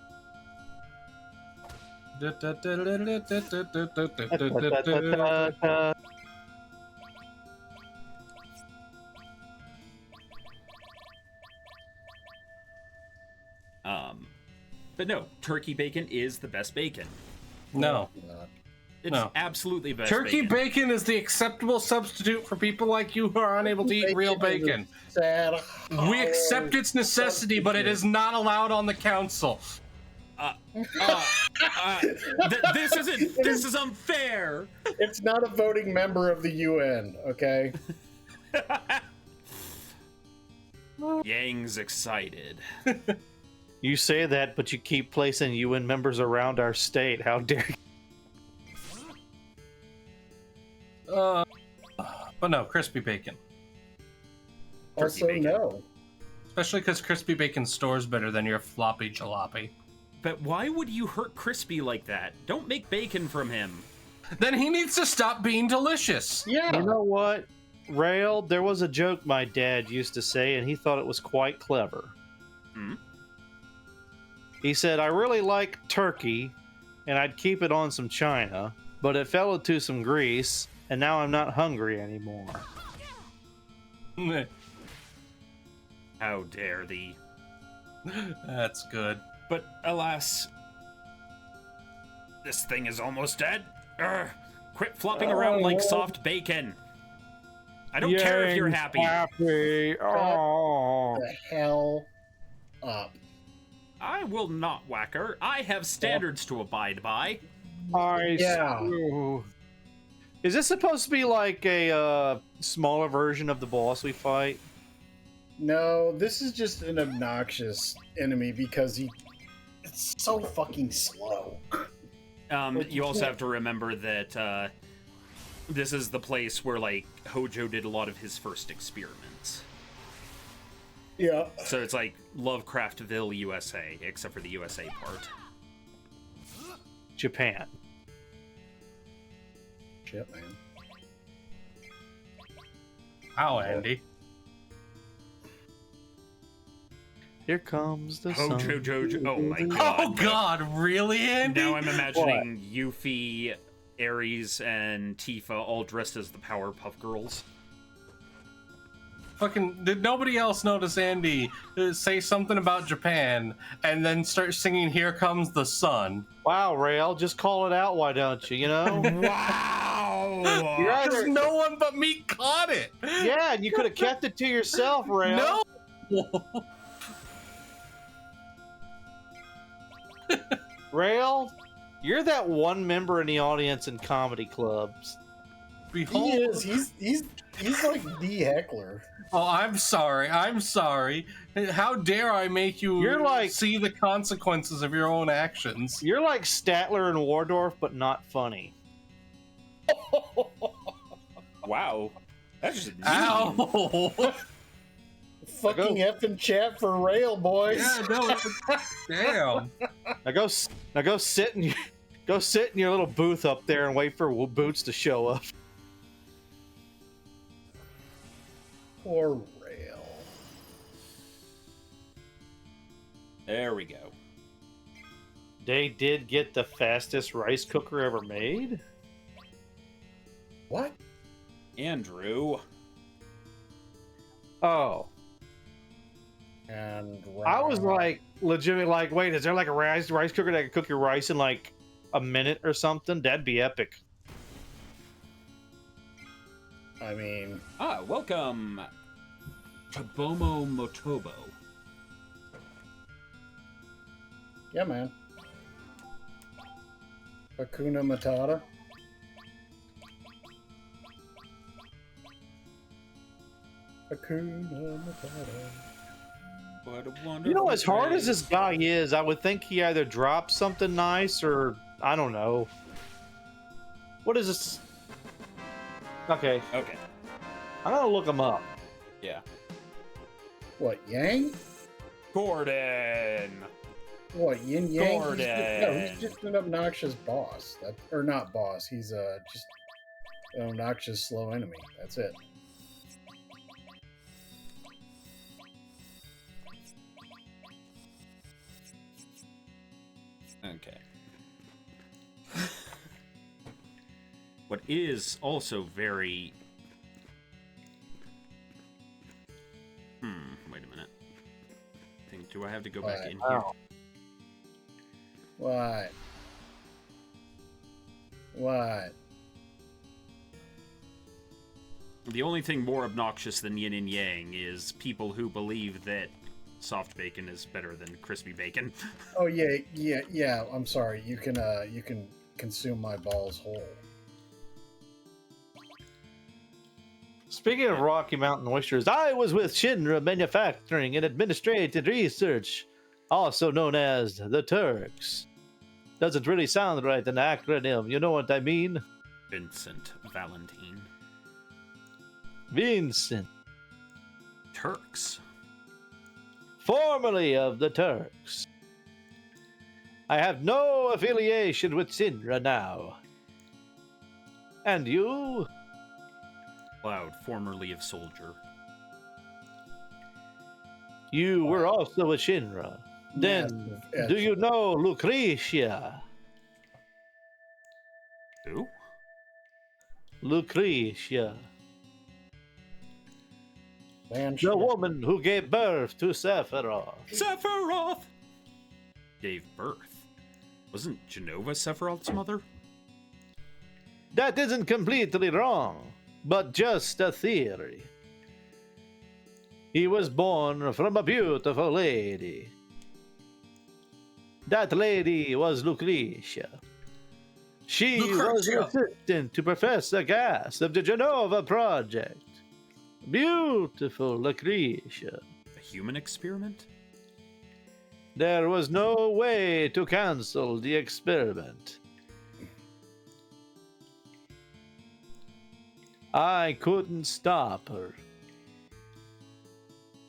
But no, turkey bacon is the best bacon. No. Not. It's No. absolutely the best Turkey bacon. bacon is the acceptable substitute for people like you who are unable to eat real is a bacon. Sad, We accept its necessity, but it is not allowed on the council. This is unfair. It's not a voting member of the UN, okay? Yang's excited. You say that, but you keep placing UN members around our state. How dare you? But no, crispy bacon. Also, bacon. no. Especially because crispy bacon stores better than your floppy jalopy. But why would you hurt Crispy like that? Don't make bacon from him. Then he needs to stop being delicious. Yeah. You know what, Rail? There was a joke my dad used to say, and he thought it was quite clever. Hmm? He said, I really like turkey, and I'd keep it on some china, but it fell into some grease, and now I'm not hungry anymore. How dare thee. That's good. But alas, this thing is almost dead. Urgh. Quit flopping around like soft bacon. I don't care if you're happy. Happy. Oh. The hell up. I will not, Whacker. I have standards to abide by. Yeah. Is this supposed to be like a smaller version of the boss we fight? No, this is just an obnoxious enemy because it's so fucking slow. You also have to remember that this is the place where, like, Hojo did a lot of his first experiments. Yeah. So it's like Lovecraftville, USA, except for the USA part. Japan. Shit, man. How, Andy? Here comes the sun. Hojo Jojo. Oh my god. Oh God, really, Andy? Now I'm imagining Yuffie, Ares, and Tifa all dressed as the Powerpuff Girls. Fucking, did nobody else notice Andy say something about Japan and then start singing "Here Comes the Sun"? Wow, Rail, just call it out, why don't you? You know? Wow! How? You're Because either- no one but me caught it. Yeah, and you could have kept it to yourself, Rail. No. Rail, you're that one member in the audience in comedy clubs. He Behold. is. He's like the heckler. Oh, I'm sorry. I'm sorry. How dare I make you You're like- see the consequences of your own actions? You're like Statler and Wardorf, but not funny. Wow. That's just mean. Ow! Fucking effing chat for rail, boys. Yeah, no. Damn. Now go sit in your little booth up there and wait for Boots to show up. Poor rail. There we go. They did get the fastest rice cooker ever made. What? Andrew. Oh, And I was like legitimately like, wait, is there like a rice cooker that can cook your rice in like a minute or something? That'd be epic. I mean, Welcome. Tabomo Motobo. yeah, man. Hakuna Matata. Hakuna Matata. What a wonderful You know, as hard as phrase. this guy is, I would think he either dropped something nice or I don't know. What is this? Okay, Okay. I'm gonna look him up. Yeah. What, Yang? Gordon. What, Yin Yang? Gordon. He's just an obnoxious boss. Or not boss, he's just an obnoxious slow enemy. That's it. Okay. What is also very... wait a minute. Do I have to go back in here? What? What? The only thing more obnoxious than yin and yang is people who believe that soft bacon is better than crispy bacon. Oh yeah. I'm sorry. You can consume my balls whole. Speaking of Rocky Mountain oysters, I was with Shinra Manufacturing and Administrative Research, also known as the Turks. Doesn't really sound right, an acronym, you know what I mean? Vincent Valentine. Vincent, Turks. formerly of the Turks. I have no affiliation with Shinra now. And you? Cloud, formerly of Soldier. You were also with Shinra. Then, Massive do you know Lucretia? Who? Lucretia. Man, The woman who gave birth to Sephiroth. Sephiroth! Gave birth. Wasn't Genova Sephiroth's mother? That isn't completely wrong, but just a theory. He was born from a beautiful lady. That lady was Lucretia. She was Lucretia. assistant to Professor Gas of the Genova Project. Beautiful Lucretia. A human experiment? There was no way to cancel the experiment. I couldn't stop her.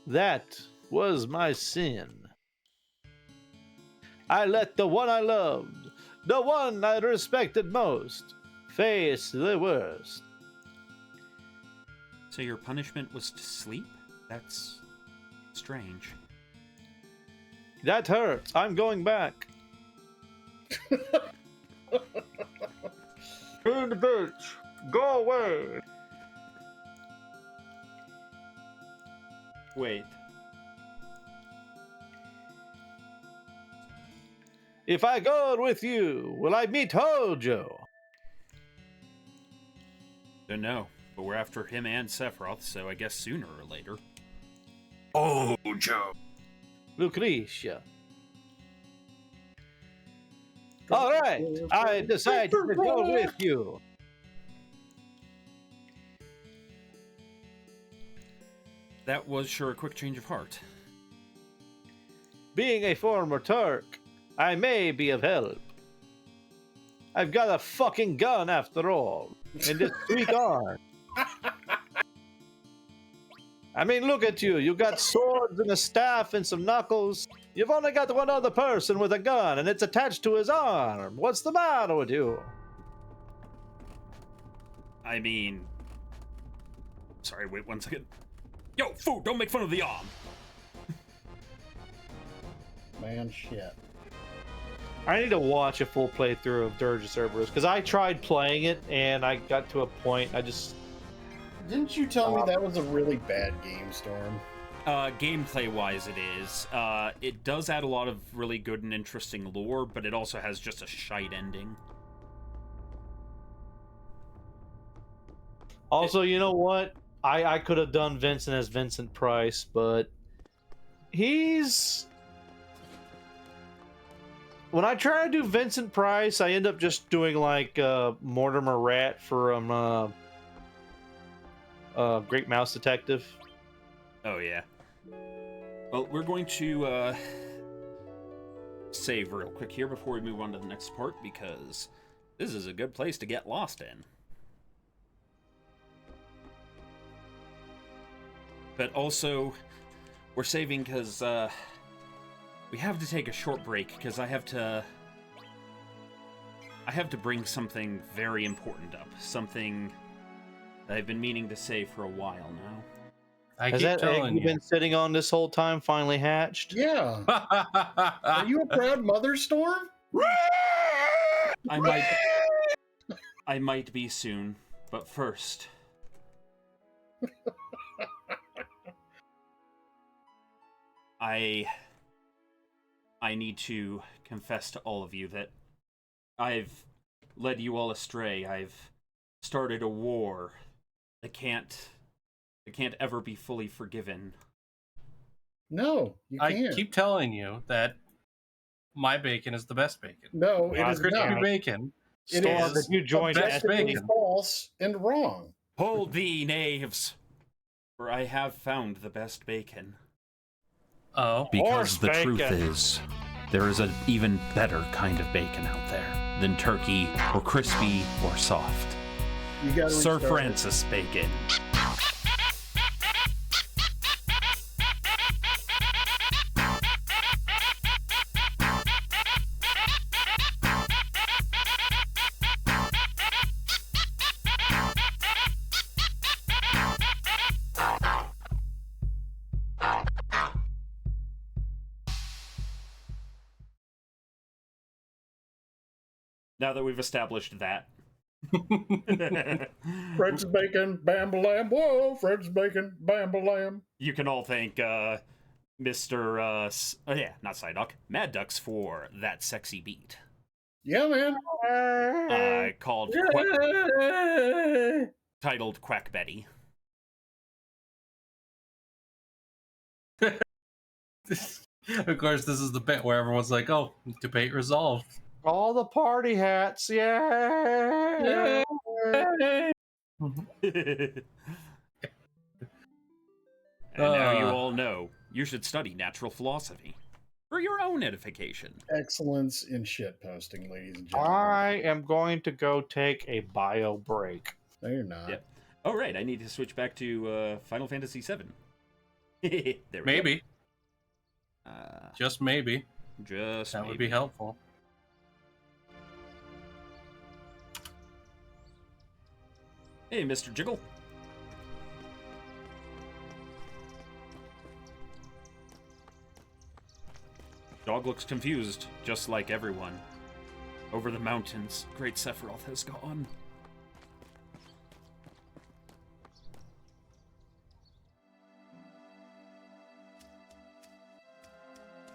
That was my sin. I let the one I loved, the one I respected most, face the worst. So your punishment was to sleep? That's strange. That hurts. I'm going back. Turn the bitch. Go away. Wait. If I go with you, will I meet Hojo? Don't know, but we're after him and Sephiroth, so I guess sooner or later. Oh, Joe. Lucretia. All right, I decide to go with you. That was sure a quick change of heart. Being a former Turk, I may be of help. I've got a fucking gun after all, and this sweet arm. I mean, look at you. You got swords and a staff and some knuckles. You've only got one other person with a gun, and it's attached to his arm. What's the matter with you? I mean... Sorry, wait 1 second. Yo, food, don't make fun of the arm! Man, shit. I need to watch a full playthrough of Dirge of Cerberus, because I tried playing it, and I got to a point, I just... Didn't you tell me that was a really bad game, Storm? Gameplay-wise it is. It does add a lot of really good and interesting lore, but it also has just a shite ending. Also, you know what? I could have done Vincent as Vincent Price, but he's... When I try to do Vincent Price, I end up just doing like Mortimer Rat from Great Mouse Detective. Oh, yeah. Well, we're going to save real quick here before we move on to the next part, because this is a good place to get lost in. But also, we're saving because we have to take a short break, because I have to bring something very important up. Something that I've been meaning to say for a while now. I Has keep that egg telling you've you. been sitting on this whole time finally hatched? Yeah. Are you a proud mother, Storm? I might be soon, but first... I need to confess to all of you that I've led you all astray. I've started a war that can't ever be fully forgiven. No, you I can't. keep telling you that my bacon is the best bacon. No, it is Crispy not. bacon. It Storm, is if you join best objectively bacon. false and wrong. Hold thee, knaves! For I have found the best bacon. Oh. Because the Horse truth bacon. is, there is an even better kind of bacon out there than turkey, or crispy, or soft. You got to Sir Francis Bacon. Now that we've established that. Fred's bacon, bam-ba-lam. Whoa, Fred's bacon, bam-ba-lam. You can all thank Mr. Not Psyduck, Mad Ducks for that sexy beat. Yeah, man. Titled Quack Betty. Of course, this is the bit where everyone's like, "Oh, debate resolved." All the party hats, yeah. And now you all know you should study natural philosophy for your own edification. Excellence in shit posting, ladies and gentlemen. I am going to go take a bio break. No, you're not. Yep. Oh, right, I need to switch back to Final Fantasy VII. There we Maybe, go. just maybe, Just that maybe. would be helpful. Hey, Mr. Jiggle. Dog looks confused, just like everyone. Over the mountains, great Sephiroth has gone.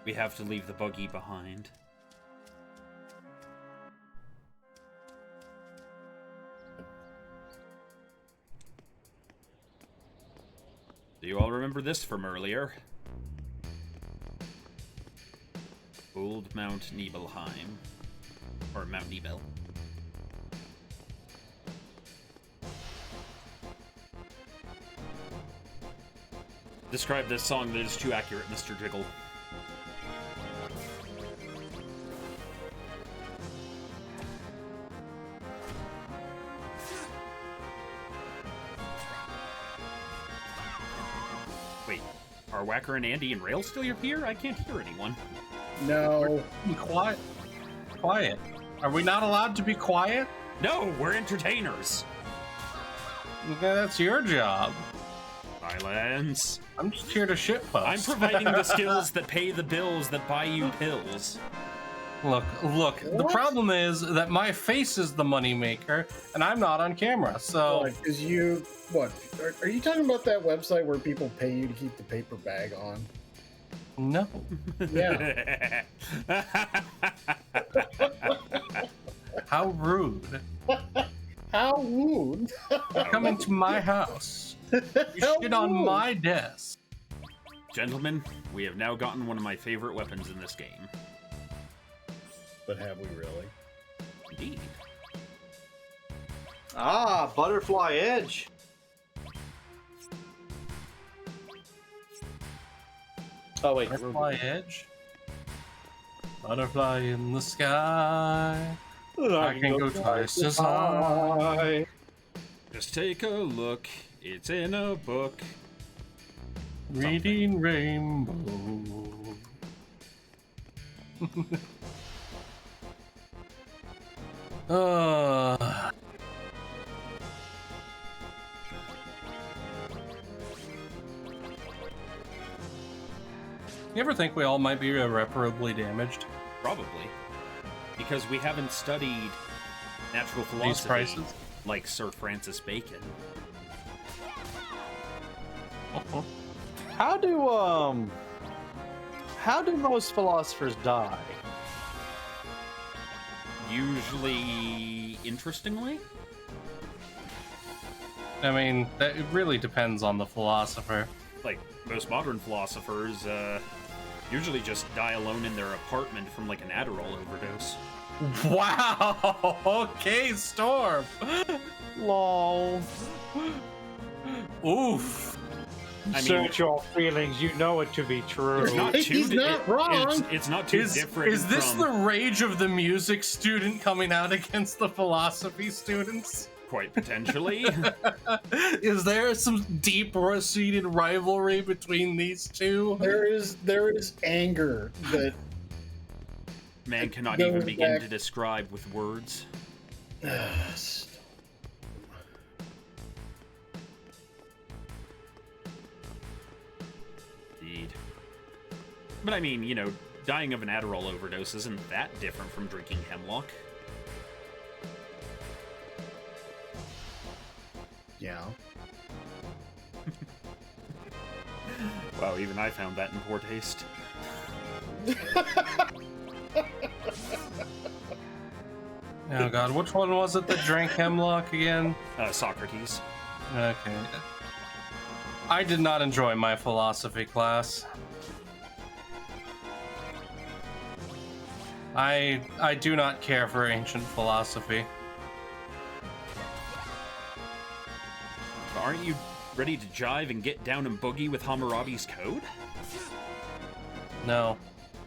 We have to leave the buggy behind. Do you all remember this from earlier? Old Mount Nibelheim. Or Mount Nibel. Describe this song that is too accurate, Mr. Jiggle. Wait, are Whacker and Andy and Rail still here? I can't hear anyone. No. Be quiet. Quiet. Are we not allowed to be quiet? No, we're entertainers. Okay, that's your job. Silence. I'm just here to shitpost. I'm providing the skills that pay the bills that buy you pills. Look. The What? problem is that my face is the moneymaker, and I'm not on camera. So Because you, what? Are you talking about that website where people pay you to keep the paper bag on? no. Yeah. How rude! How rude. Come into my house. You How shit on rude. my desk. Gentlemen, we have now gotten one of my favorite weapons in this game. But have we really? Indeed. Ah, Butterfly Edge. Oh wait, Butterfly edge. Butterfly in the sky. I can go twice as high. Just take a look. It's in a book. Reading rainbow. uh, you ever think we all might be irreparably damaged? Probably. Because we haven't studied natural These philosophy prices? like Sir Francis Bacon. how do most philosophers die? Usually, interestingly, I mean, that it really depends on the philosopher. like most modern philosophers, usually just die alone in their apartment from like an Adderall overdose. Wow! Okay, Storm! Lol. Oof! I mean, Search your feelings, you know it to be true. It's not too. He's not wrong. It's not too different. Is this from, the rage of the music student coming out against the philosophy students? quite potentially? Is there some deep-seated rivalry between these two? There is anger that Man cannot Goes even begin back- to describe with words. Indeed. But I mean, you know, dying of an Adderall overdose isn't that different from drinking hemlock. yeah. Wow, even I found that in poor taste. Oh god, which one was it that drank hemlock again? Socrates. Okay. I did not enjoy my philosophy class. I do not care for ancient philosophy. But aren't you ready to jive and get down and boogie with Hammurabi's code? No.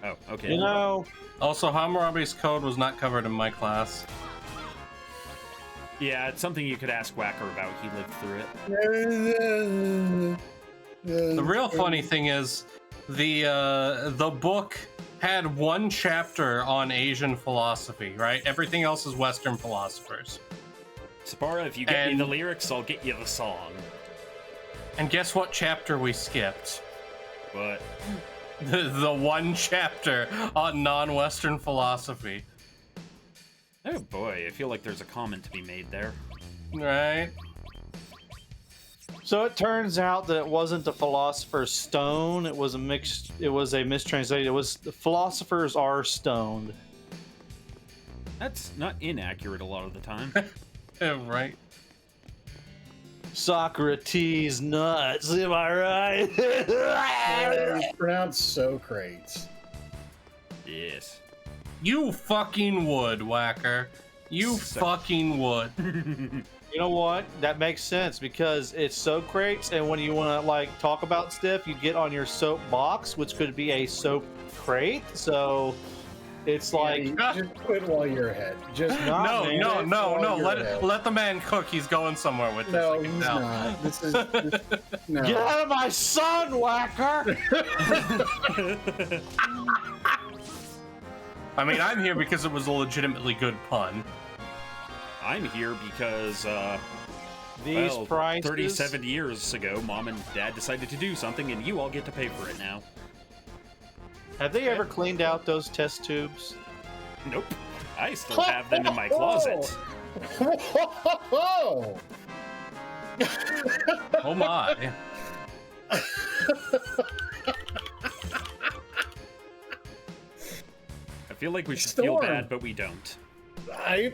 Oh, okay. You know, Also, Hammurabi's code was not covered in my class. Yeah, it's something you could ask Whacker about. He lived through it. The real funny thing is, the book had one chapter on Asian philosophy, right? Everything else is Western philosophers. Sapara, if you get me And- the lyrics, I'll get you the song. And guess what chapter we skipped? But The one chapter on non-Western philosophy, oh boy, I feel like there's a comment to be made there. right? so it turns out that it wasn't the Philosopher's Stone. It was a mistranslation. It was the philosophers are stoned. That's not inaccurate a lot of the time. Right. Socrates nuts, am I right? It's pronounced Socrates. Yes. You fucking would, Whacker. You fucking would. You know what? That makes sense because it's Socrates, and when you want to like talk about stuff, you get on your soap box, which could be a soap crate. So it's like Just quit while you're ahead. Just Nah, man, no. you're ahead. Let the man cook. He's going somewhere with this. No, I can he's tell. not. This is no. get out of my son, Whacker. I mean, I'm here because it was a legitimately good pun. I'm here because, These well, prices. 37 years ago, Mom and Dad decided to do something, and you all get to pay for it now. Have they ever cleaned out those test tubes? Nope. I still have them in my closet. Oh, Oh my. I feel like we should feel Storm. bad, but we don't. I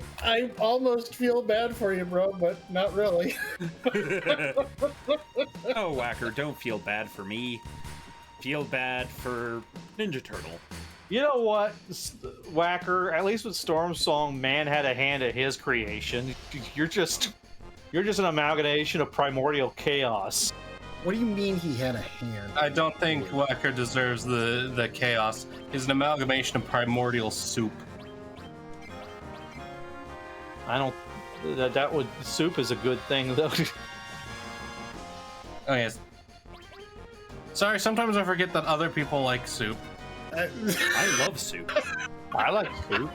almost feel bad for you, bro, but not really. Oh, Whacker, don't feel bad for me. Feel bad for Ninja Turtle. You know what, Whacker? At least with Storm's song, man had a hand at his creation. You're just an amalgamation of primordial chaos. What do you mean he had a hand? I don't think Whacker deserves the chaos. He's an amalgamation of primordial soup. I don't. That would soup is a good thing though. Oh yes. Sorry, sometimes I forget that other people like soup. I love soup. I like soup.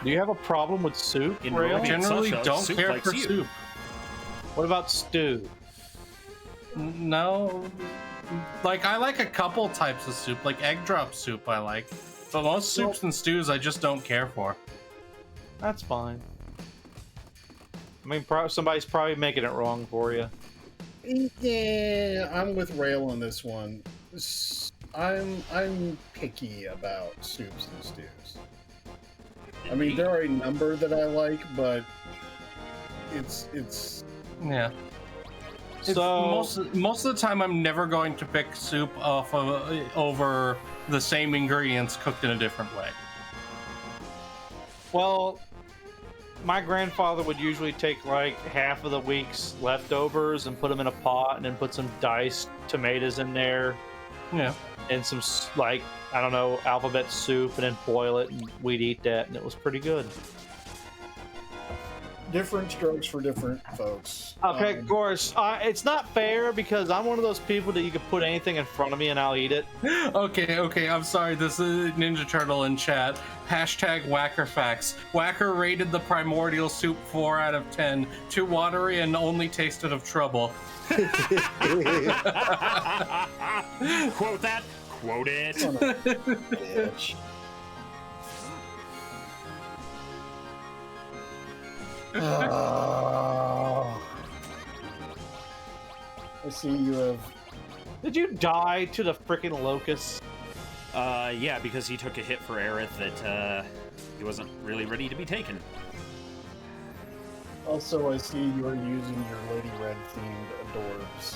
Do you have a problem with soup, In Rail? Roman- Generally Sasha, don't soup care likes for you. soup. What about stew? No. Like, I like a couple types of soup, like egg drop soup I like. But most soups and stews I just don't care for. That's fine. I mean, somebody's probably making it wrong for you. Yeah, I'm with Rail on this one. I'm picky about soups and stews. I mean, there are a number that I like, but it's Yeah. It's So most of the time I'm never going to pick soup off of over the same ingredients cooked in a different way. well, my grandfather would usually take like half of the week's leftovers and put them in a pot, and then put some diced tomatoes in there Yeah. and some like I don't know alphabet soup, and then boil it, and we'd eat that, and it was pretty good. different strokes for different folks. Okay, of course. It's not fair because I'm one of those people that you can put anything in front of me and I'll eat it. Okay, I'm sorry. This is Ninja Turtle in chat. Hashtag Whacker Facts. Whacker rated the primordial soup 4 out of 10. Too watery and only tasted of trouble. Quote that. Quote it. Son of a bitch. Oh. I see you have. Did you die to the freaking locust? Yeah, because he took a hit for Aerith that, he wasn't really ready to be taken. Also, I see you are using your Lady Red themed adorbs.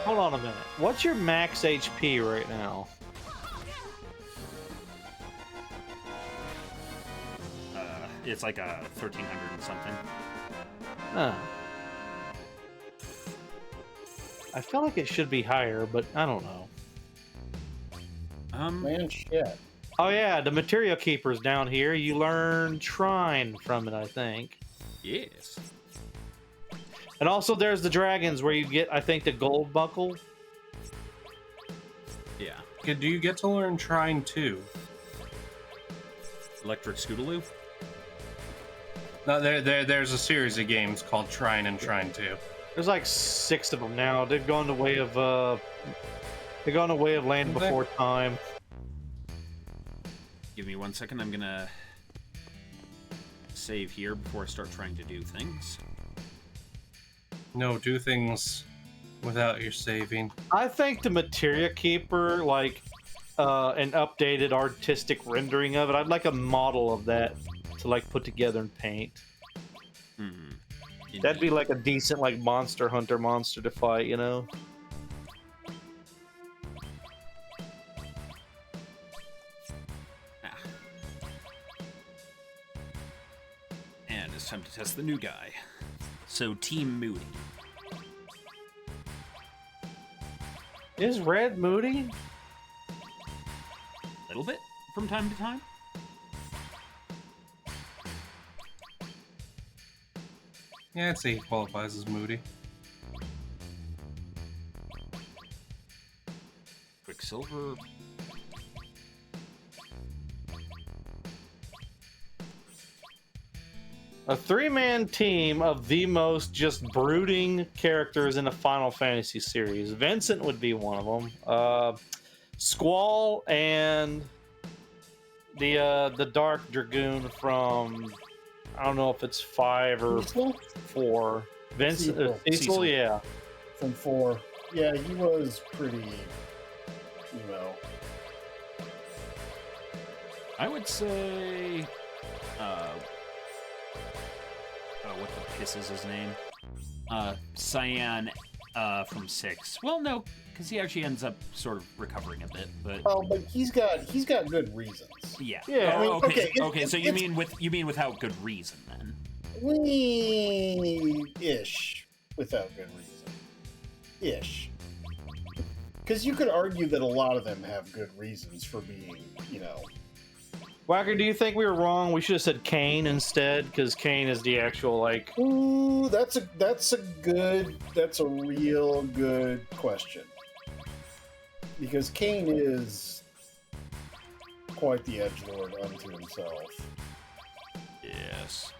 Hold on a minute. What's your max HP right now? It's like a 1300 and something. Huh. I feel like it should be higher, but I don't know. Man, shit. Oh yeah, the Material Keeper's down here. You learn Trine from it, I think. Yes. And also there's the dragons where you get, I think, the gold buckle. Yeah. Do you get to learn Trine too? Electric Scootaloo? No, there's a series of games called Trine and Trine 2. There's like 6 of them now. They've gone the way of Land Okay. Before Time. Give me 1 second. I'm gonna save here before I start trying to do things. No, do things without your saving. I think the Materia Keeper, like an updated artistic rendering of it. I'd like a model of that to like put together and paint. Hmm. That'd be like a decent like Monster Hunter monster to fight, you know? Ah. And it's time to test the new guy. So, Team Moody. Is Red Moody? A little bit from time to time. Yeah, I'd say he qualifies as Moody. Quicksilver. A three-man team of the most just brooding characters in the Final Fantasy series. Vincent would be one of them. Squall and the Dark Dragoon from, I don't know if it's 5 or Cecil? 4. Vincent, Cecil. Cecil, yeah. From 4. Yeah, he was pretty, you know. I would say. What the piss is his name? Cyan from 6. Well, no, because he actually ends up sort of recovering a bit, but. Oh, but he's got good reasons. Yeah. Yeah, Oh, I mean, okay. okay, So you mean without good reason then? Ish, without good reason. Ish. Because you could argue that a lot of them have good reasons for being, you know. Whacker, do you think we were wrong? We should have said Kane instead, because Kane is the actual, like... Ooh, that's a real good question. Because Kane is quite the edgelord unto himself. Yes.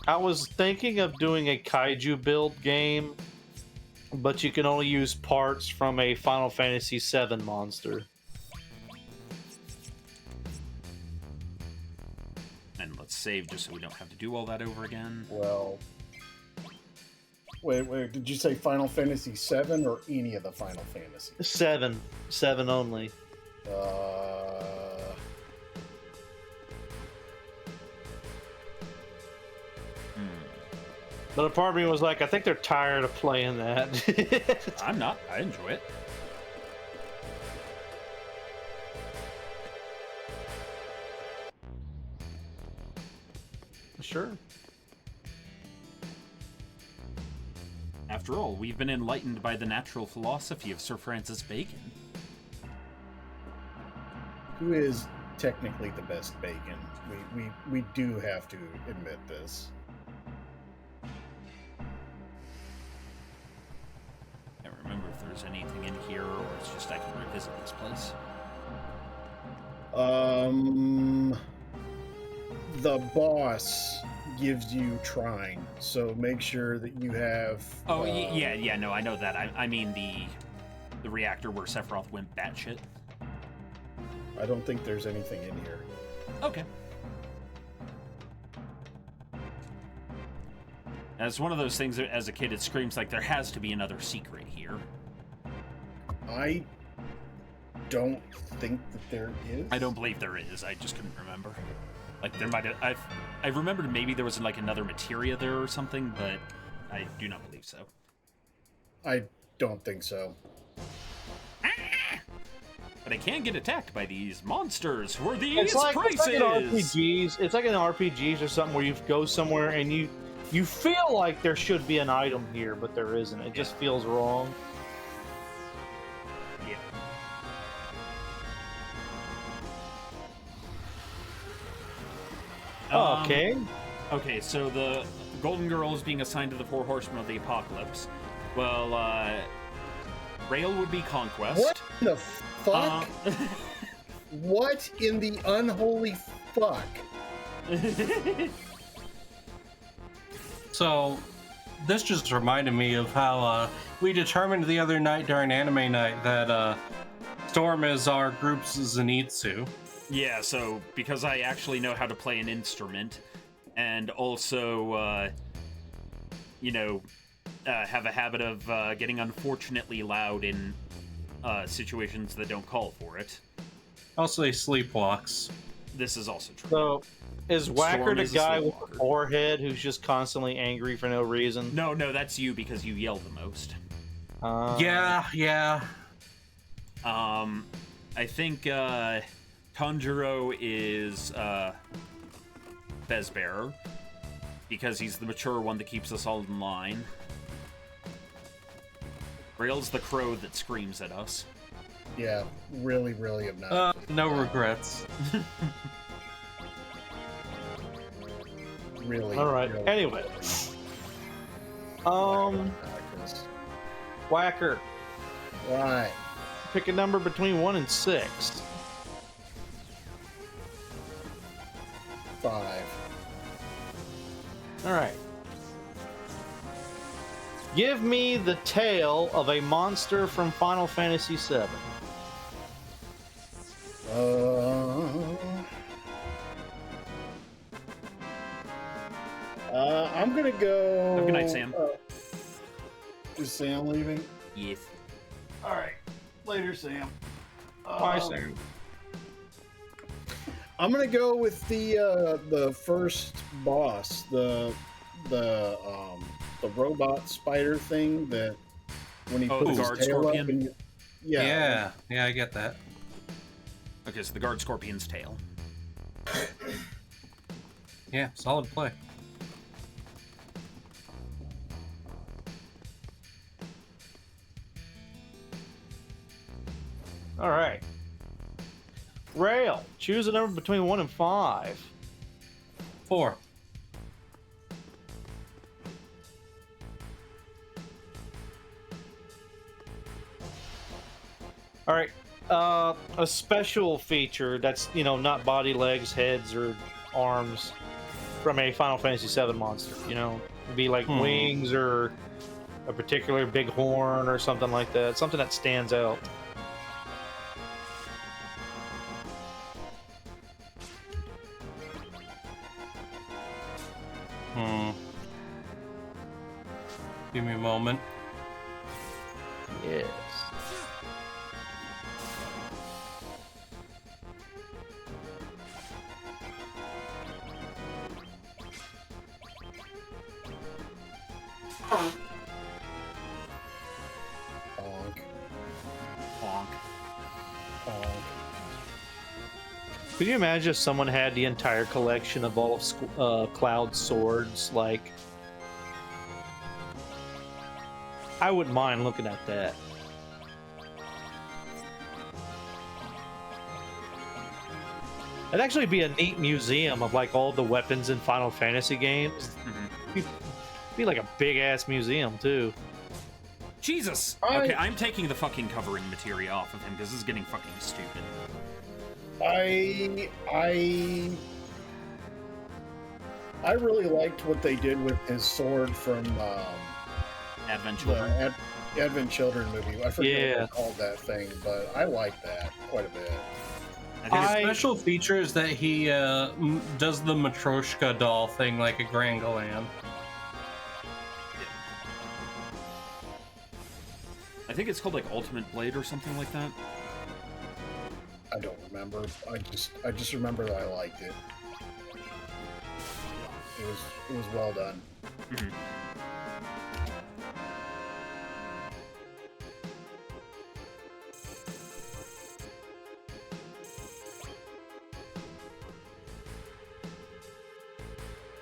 I was thinking of doing a kaiju build game, but you can only use parts from a Final Fantasy VII monster. And let's save just so we don't have to do all that over again. Well, wait, did you say Final Fantasy VII or any of the Final Fantasies? 7 only. But a part of me was like, I think they're tired of playing that. I'm not. I enjoy it. Sure. After all, we've been enlightened by the natural philosophy of Sir Francis Bacon. Who is technically the best Bacon? We do have to admit this. Can't remember if there's anything in here, or it's just I can revisit this place. The boss gives you trine, so make sure that you have. Oh, yeah, no, I know that. I mean the reactor where Sephiroth went batshit. I don't think there's anything in here. Okay. As one of those things that, as a kid, it screams like there has to be another secret here. I don't think that there is. I don't believe there is. I just couldn't remember. Like there might have. I remembered maybe there was like another materia there or something, but I do not believe so. I don't think so. But I can get attacked by these monsters for these It's like prices. in RPGs. It's like in RPGs or something where you go somewhere and you feel like there should be an item here, but there isn't. It just feels wrong. Yeah. Okay. Okay, so the Golden Girl is being assigned to the Four Horsemen of the Apocalypse. Well, Rail would be Conquest. What the fuck? What in the unholy fuck? So, this just reminded me of how we determined the other night during anime night that Storm is our group's Zenitsu. Yeah, so because I actually know how to play an instrument, and also, you know, have a habit of getting unfortunately loud in situations that don't call for it. Also, he sleepwalks. This is also true. So, is Whacker Storm the is a guy with sleepwalker. the forehead who's just constantly angry for no reason? No, that's you because you yell the most. Yeah. I think Tanjiro is Bezbearer because he's the mature one that keeps us all in line. Rail's the crow that screams at us. Yeah, really, really obnoxious. No regrets. Really. All right. really Anyway, obnoxious. Whacker, Why? pick a number between 1 and 6. 5. All right. Give me the tale of a monster from Final Fantasy VII. I'm gonna go. Have a good night, Sam. Is Sam leaving? Yes. All right. Later, Sam. Bye, Sam. I'm gonna go with the first boss, the robot spider thing that when he Oh, puts the his guard tail scorpion? up and Yeah, I get that. Okay, so the guard scorpion's tail. Yeah, solid play. All right. Rail, choose a number between 1 and 5. 4. All right. A special feature that's, not body, legs, heads, or arms from a Final Fantasy VII monster. It'd be like wings or a particular big horn or something like that. Something that stands out. Give me a moment. Yes. Bonk, Honk. bonk. Could you imagine if someone had the entire collection of all of Cloud's swords? Like, I wouldn't mind looking at that. It'd actually be a neat museum of like all the weapons in Final Fantasy games. Be like a big ass museum too. Jesus! I- Okay, I'm taking the fucking covering materia off of him because this is getting fucking stupid. I really liked what they did with his sword from Advent the Children. Advent Children movie. I forget Yeah. what they called that thing, but I like that quite a bit. I think His I- special feature is that he does the Matryoshka doll thing like a Grangalan. I think it's called like Ultimate Blade or something like that. I don't remember. I just remember that I liked it. It was well done.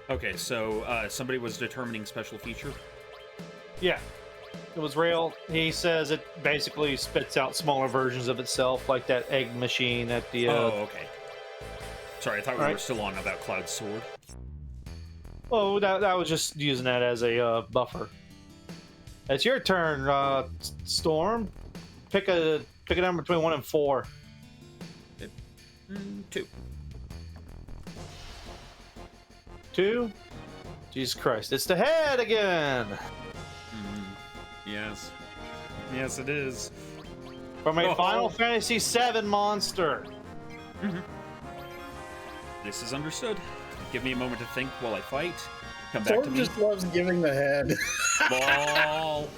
Okay, so somebody was determining special feature. Yeah. It was Rail. He says it basically spits out smaller versions of itself, like that egg machine at the. Oh, okay. Sorry, I thought we were Alright. still on about Cloud's sword. Oh, that was just using that as a buffer. It's your turn, Storm. Pick a number between 1 and 4. 2. 2. Jesus Christ! It's the head again. Yes. Yes, it is. From a Oh. Final Fantasy VII monster. This is understood. Give me a moment to think while I fight. Come back to Thor me. just loves giving the head. Ball.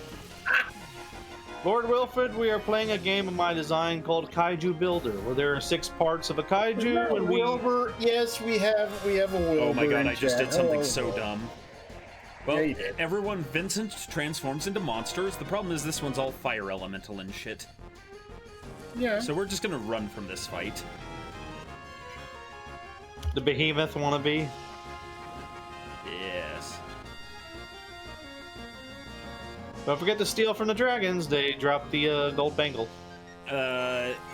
Lord Wilfred, we are playing a game of my design called Kaiju Builder, where there are 6 parts of a kaiju, and we. Wilbur, yes, we have a Wilbur. Oh my god, in I just chat. did something Hello, so Wilbur. dumb. Well, Yeah, you did. everyone, Vincent transforms into monsters. The problem is this one's all fire elemental and shit. Yeah. So we're just gonna run from this fight. The behemoth wannabe. Yes. Don't forget to steal from the dragons. They drop the gold bangle.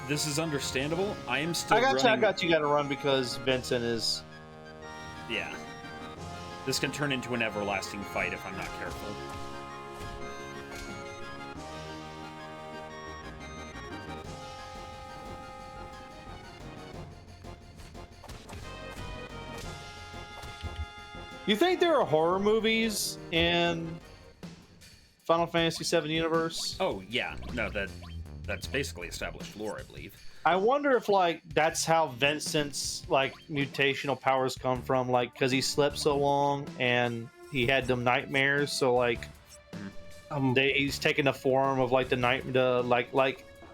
This is understandable. I am still I got running... you. Got to run because Vincent is. Yeah. This can turn into an everlasting fight if I'm not careful. You think there are horror movies in Final Fantasy VII universe? Oh, yeah. No, that's basically established lore, I believe. I wonder if like that's how Vincent's like mutational powers come from, like because he slept so long and he had them nightmares. So like, he's taken the form of like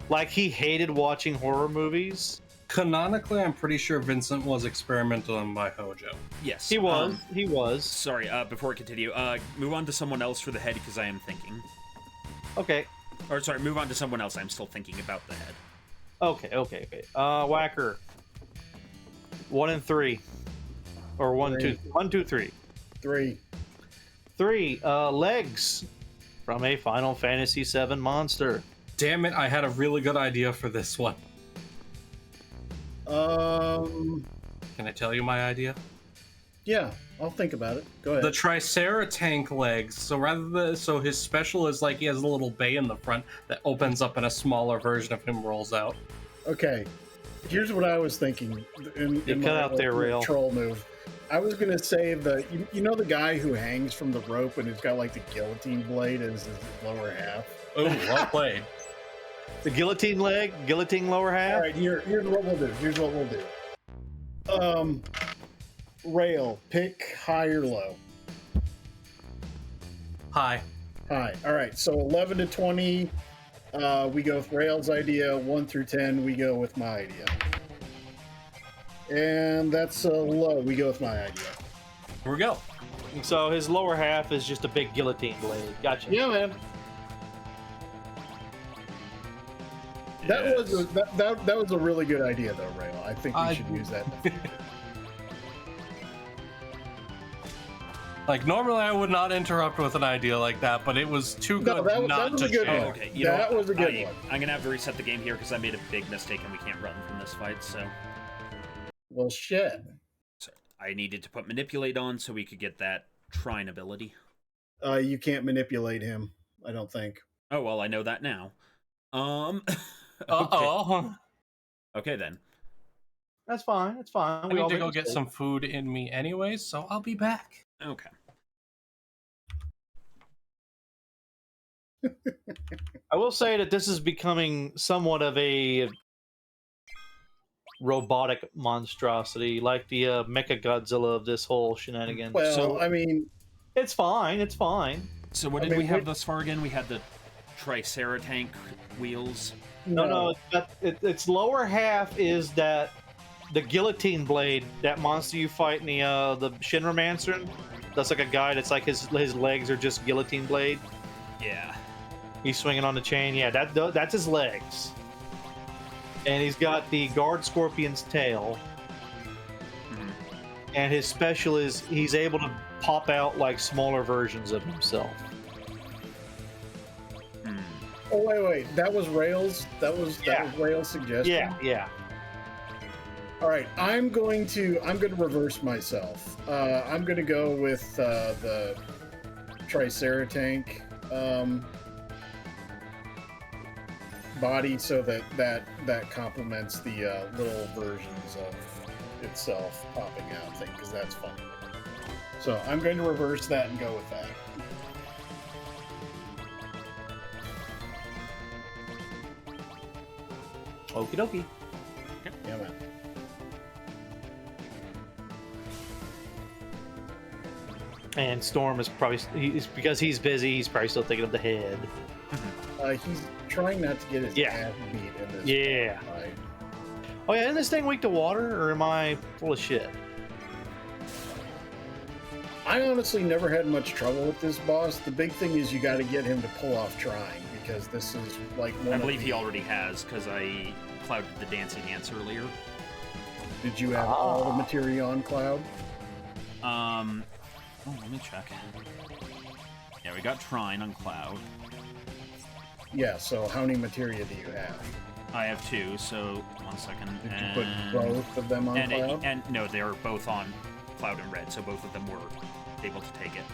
like he hated watching horror movies. Canonically, I'm pretty sure Vincent was experimental on by Hojo. Yes. He was. He was. Sorry, before I continue, move on to someone else for the head, because I am thinking. Okay. Or, sorry, move on to someone else. I'm still thinking about the head. Okay. Whacker. 1 and 3. Or 1, 2, 1, 2, 3. 3. 3. Legs from a Final Fantasy VII monster. Damn it, I had a really good idea for this one. Can I tell you my idea? Yeah, I'll think about it. Go ahead. The Triceratank legs. So his special is like he has a little bay in the front that opens up and a smaller version of him rolls out. Okay, here's what I was thinking. In cut my out there, Rail. troll move. I was gonna say you know the guy who hangs from the rope and he's got like the guillotine blade as his lower half. Oh, well played. The guillotine leg, guillotine lower half. All right, here's what we'll do. Rail, pick high or low. Hi. High. All right, so 11 to 20, we go with Rail's idea. 1 through 10, we go with my idea. And that's low. We go with my idea. Here we go. So his lower half is just a big guillotine blade. Gotcha. Yeah, man. That was a really good idea, though, Rail. I think we should use that. Like, normally I would not interrupt with an idea like that, but it was too good that not was to a good share. one. Okay, you know That what? was a good one. I'm gonna have to reset the game here because I made a big mistake and we can't run from this fight, so Well, shit. I needed to put manipulate on so we could get that trine ability. You can't manipulate him, I don't think. Oh well, I know that now. Okay. Uh-oh. Okay then. That's fine. That's fine. I We need all to make go get mistakes. some food in me anyways, so I'll be back. Okay. I will say that this is becoming somewhat of a robotic monstrosity, like the Mecha Godzilla of this whole shenanigan. Well, So I mean, it's fine. It's fine. So what I did mean, we have we- thus far again? We had the Triceratank wheels. No. Its lower half is that the guillotine blade, that monster you fight in the Shinramancer. That's like a guy that's like his legs are just guillotine blade. Yeah. He's swinging on the chain. Yeah, that's his legs. And he's got the guard scorpion's tail. Mhm. And his special is he's able to pop out like smaller versions of himself. Hmm. Oh wait, that was Rail's. That was Rail's suggestion. Yeah. All right, I'm going to reverse myself. I'm going to go with the Triceratank body, so that complements the little versions of itself popping out thing, because that's fun. So I'm going to reverse that and go with that. Okie dokie. Yeah, man. And Storm is probably because he's busy. He's probably still thinking of the head. He's trying not to get his Yeah. ass beat in this Yeah. fight. Oh yeah, isn't this thing weak to water, or am I full of shit? I honestly never had much trouble with this boss. The big thing is you got to get him to pull off trying, because this is like one I of believe the- he already has, because I clouded the dancing ants earlier. Did you have all the materia on Cloud? Oh, let me check. Yeah, we got Trine on Cloud. Yeah, so how many materia do you have? I have 2, so 1 second. Did you put both of them on Cloud? And no, they are both on Cloud and Red, so both of them were able to take it.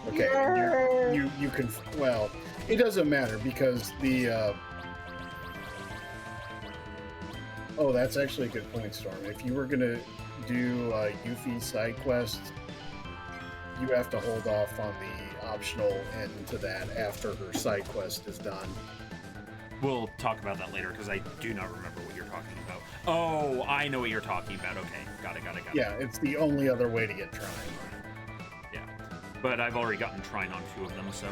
Okay, and you can, well, it doesn't matter because the, oh, that's actually a good point, Storm. If you were gonna do Yuffie side quest, you have to hold off on the optional end to that after her side quest is done. We'll talk about that later, because I do not remember what you're talking about. Oh, I know what you're talking about. Okay, got it. Yeah, it's the only other way to get Trine. Yeah. But I've already gotten Trine on 2 of them, so...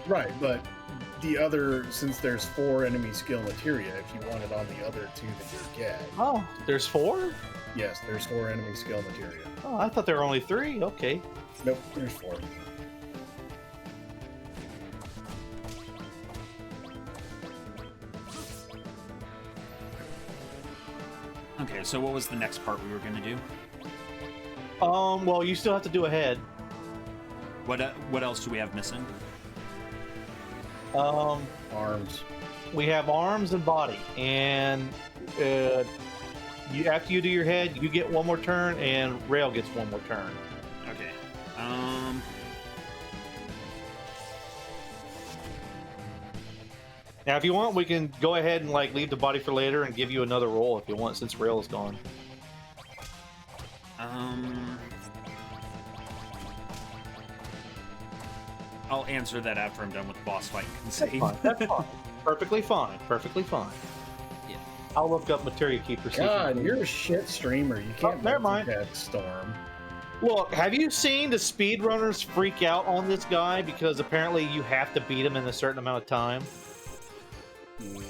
Right, but the other, since there's 4 enemy skill materia, if you want it on the other 2 that you get, Oh, there's 4? yes, there's 4 enemy skill materia. Oh, I thought there were only 3. Okay. Nope, there's 4. Okay, so what was the next part we were going to do? Well, you still have to do a head. What else do we have missing? Arms. We have arms and body, and after you do your head, you get 1 more turn, and Rail gets 1 more turn. Okay. Now, if you want, we can go ahead and like leave the body for later and give you another roll if you want, since Rail is gone. I'll answer that after I'm done with the boss fight and see. That's fine. Perfectly fine. Perfectly fine. Yeah. I'll look up Materia Keeper. see if God, you can- you're a shit streamer. You can't never mind. that Storm. Look, have you seen the speedrunners freak out on this guy because apparently you have to beat him in a certain amount of time? No.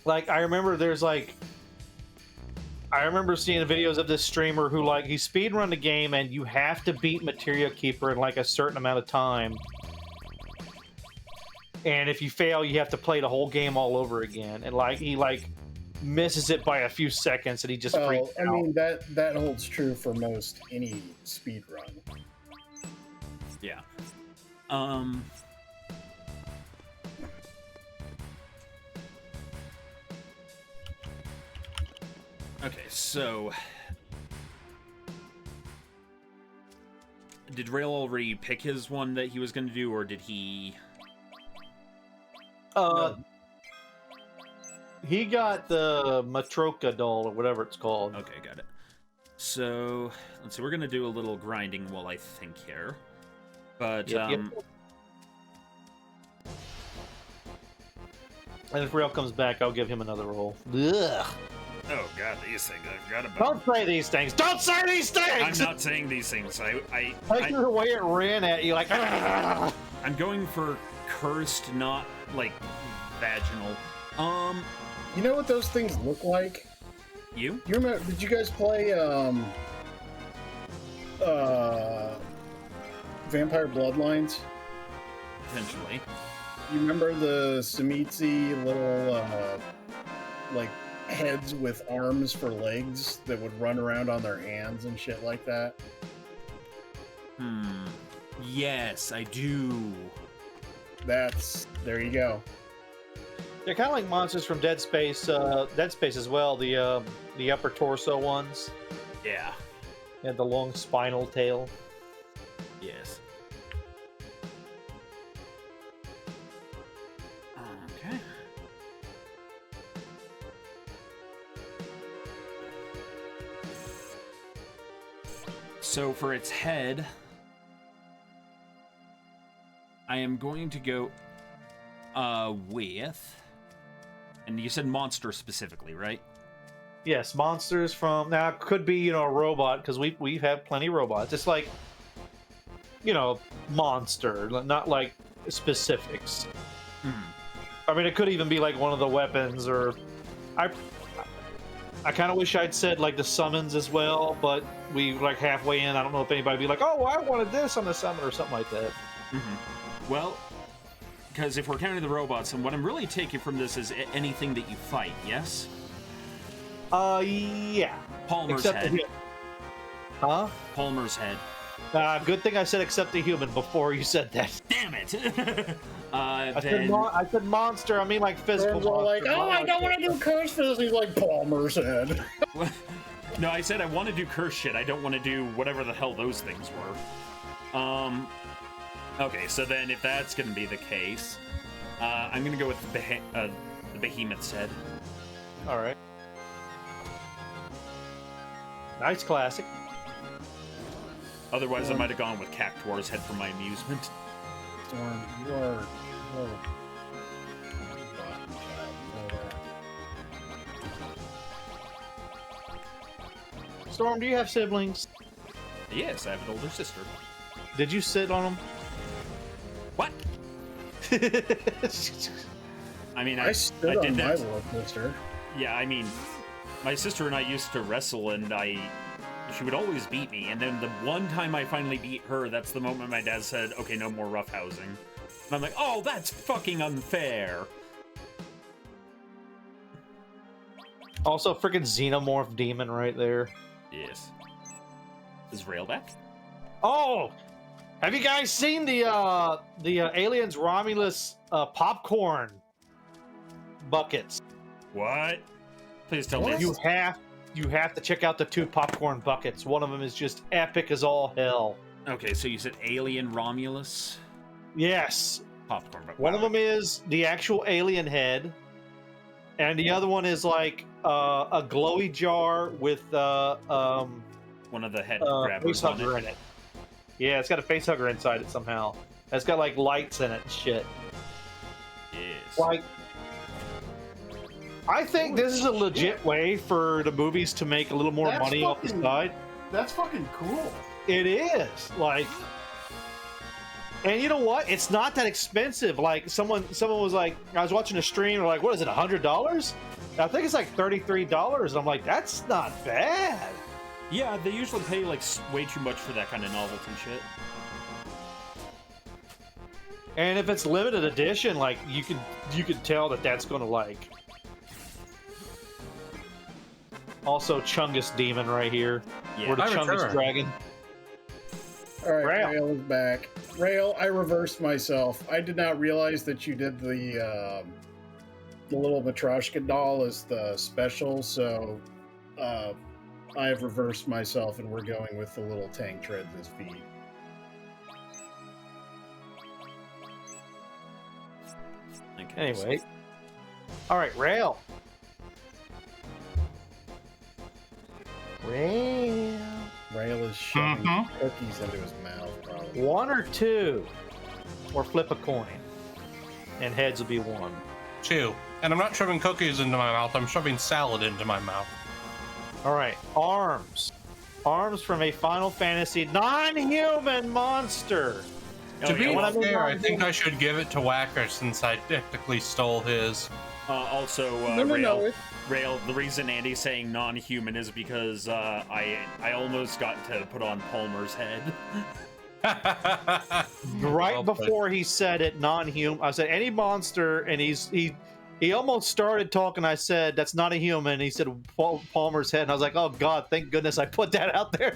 Like, I remember seeing videos of this streamer who, like, he speedrun the game and you have to beat Materia Keeper in, like, a certain amount of time. And if you fail, you have to play the whole game all over again. And, like, he, like, misses it by a few seconds and he just Well, freaks I out. mean, that holds true for most any speed run. Yeah. Okay, so did Rail already pick his one that he was going to do, or did he? He got the Matroka doll or whatever it's called. Okay, got it. So let's see. We're going to do a little grinding while I think here, but Yep. And if Rail comes back, I'll give him another roll. Ugh. oh god, these things I've got about. Don't say these things! Don't say these things! I'm not saying these things. Like the way it ran at you, like. "Argh!" I'm going for cursed, not like vaginal. You know what those things look like? You? You remember? Did you guys play Vampire Bloodlines? Potentially. You remember the Samitsi little like heads with arms for legs that would run around on their hands and shit like that? Yes, I do. There you go. They're kind of like monsters from Dead Space as well. The upper torso ones. Yeah. They had the long spinal tail. Yes. Okay. So for its head, I am going to go with, and you said monster specifically, right? Yes, monsters from now it could be a robot because we've had plenty of robots. It's like monster, not like specifics. I mean, it could even be like one of the weapons, or I kind of wish I'd said like the summons as well, but we like halfway in. I don't know if anybody would be like, oh, I wanted this on the summon or something like that. Well, because if we're counting the robots, and what I'm really taking from this is anything that you fight, yes? Yeah. Palmer's Except head. Huh? Palmer's head. Good thing I said except the human before you said that. Damn it! I said monster. I mean like physical Everyone's all monster. like, oh, I don't want to do curse for this. He's like, Palmer's head. No, I said I want to do curse shit. I don't want to do whatever the hell those things were. Okay, so then if that's going to be the case, I'm going to go with the behemoth's head. All right. Nice classic. Otherwise, I might have gone with Cactuar's head for my amusement. Storm, you are. Storm, do you have siblings? Yes, I have an older sister. Did you sit on What? them? I mean, I stood I on did my that. little sister. Yeah, I mean, my sister and I used to wrestle, and she would always beat me. And then the one time I finally beat her, that's the moment my dad said, "Okay, no more roughhousing." And I'm like, "Oh, that's fucking unfair." Also, freaking xenomorph demon right there. Yes. Is Rail back? Oh, have you guys seen the Aliens Romulus popcorn buckets? What? Please tell me. You have to check out the 2 popcorn buckets. One of them is just epic as all hell. Okay, so you said Alien Romulus Yes. popcorn. But One of them is the actual alien head, and the other one is like a glowy jar with one of the head grabbers on facehugger it. in it. Yeah, it's got a facehugger inside it somehow. It's got like lights in it and shit. Yes. Like, I think this is a legit way for the movies to make a little more That's money off the fucking- side. That's fucking cool. It is like, and you know what? It's not that expensive. Like someone was like, I was watching a stream. They're like, what is it? $100? I think it's like $33. And I'm like, that's not bad. Yeah, they usually pay like way too much for that kind of novelty shit. And if it's limited edition, like you can tell that that's gonna like. Also, Chungus Demon right here, Yeah. or the I Chungus return. Dragon. All right, Rail. Rail is back. Rail, I reversed myself. I did not realize that you did the little Matryoshka doll as the special, so I have reversed myself, and we're going with the little tank treads as feet. Okay, Anyway, all right, Rail. Rail. Rail is shoving cookies into his mouth, probably. 1 or 2, or flip a coin, and heads will be 1. 2. And I'm not shoving cookies into my mouth, I'm shoving salad into my mouth. All right, arms. Arms from a Final Fantasy non-human monster. Oh, To yeah, be when I mean fair, I non-human- think I should give it to Whacker since I technically stole his. Also, Rail, the reason Andy's saying non-human is because I almost got to put on Palmer's head. Right Well put. before he said it, non-human. I said any monster, and he almost started talking. I said that's not a human. He said Palmer's head, and I was like, oh god, thank goodness I put that out there.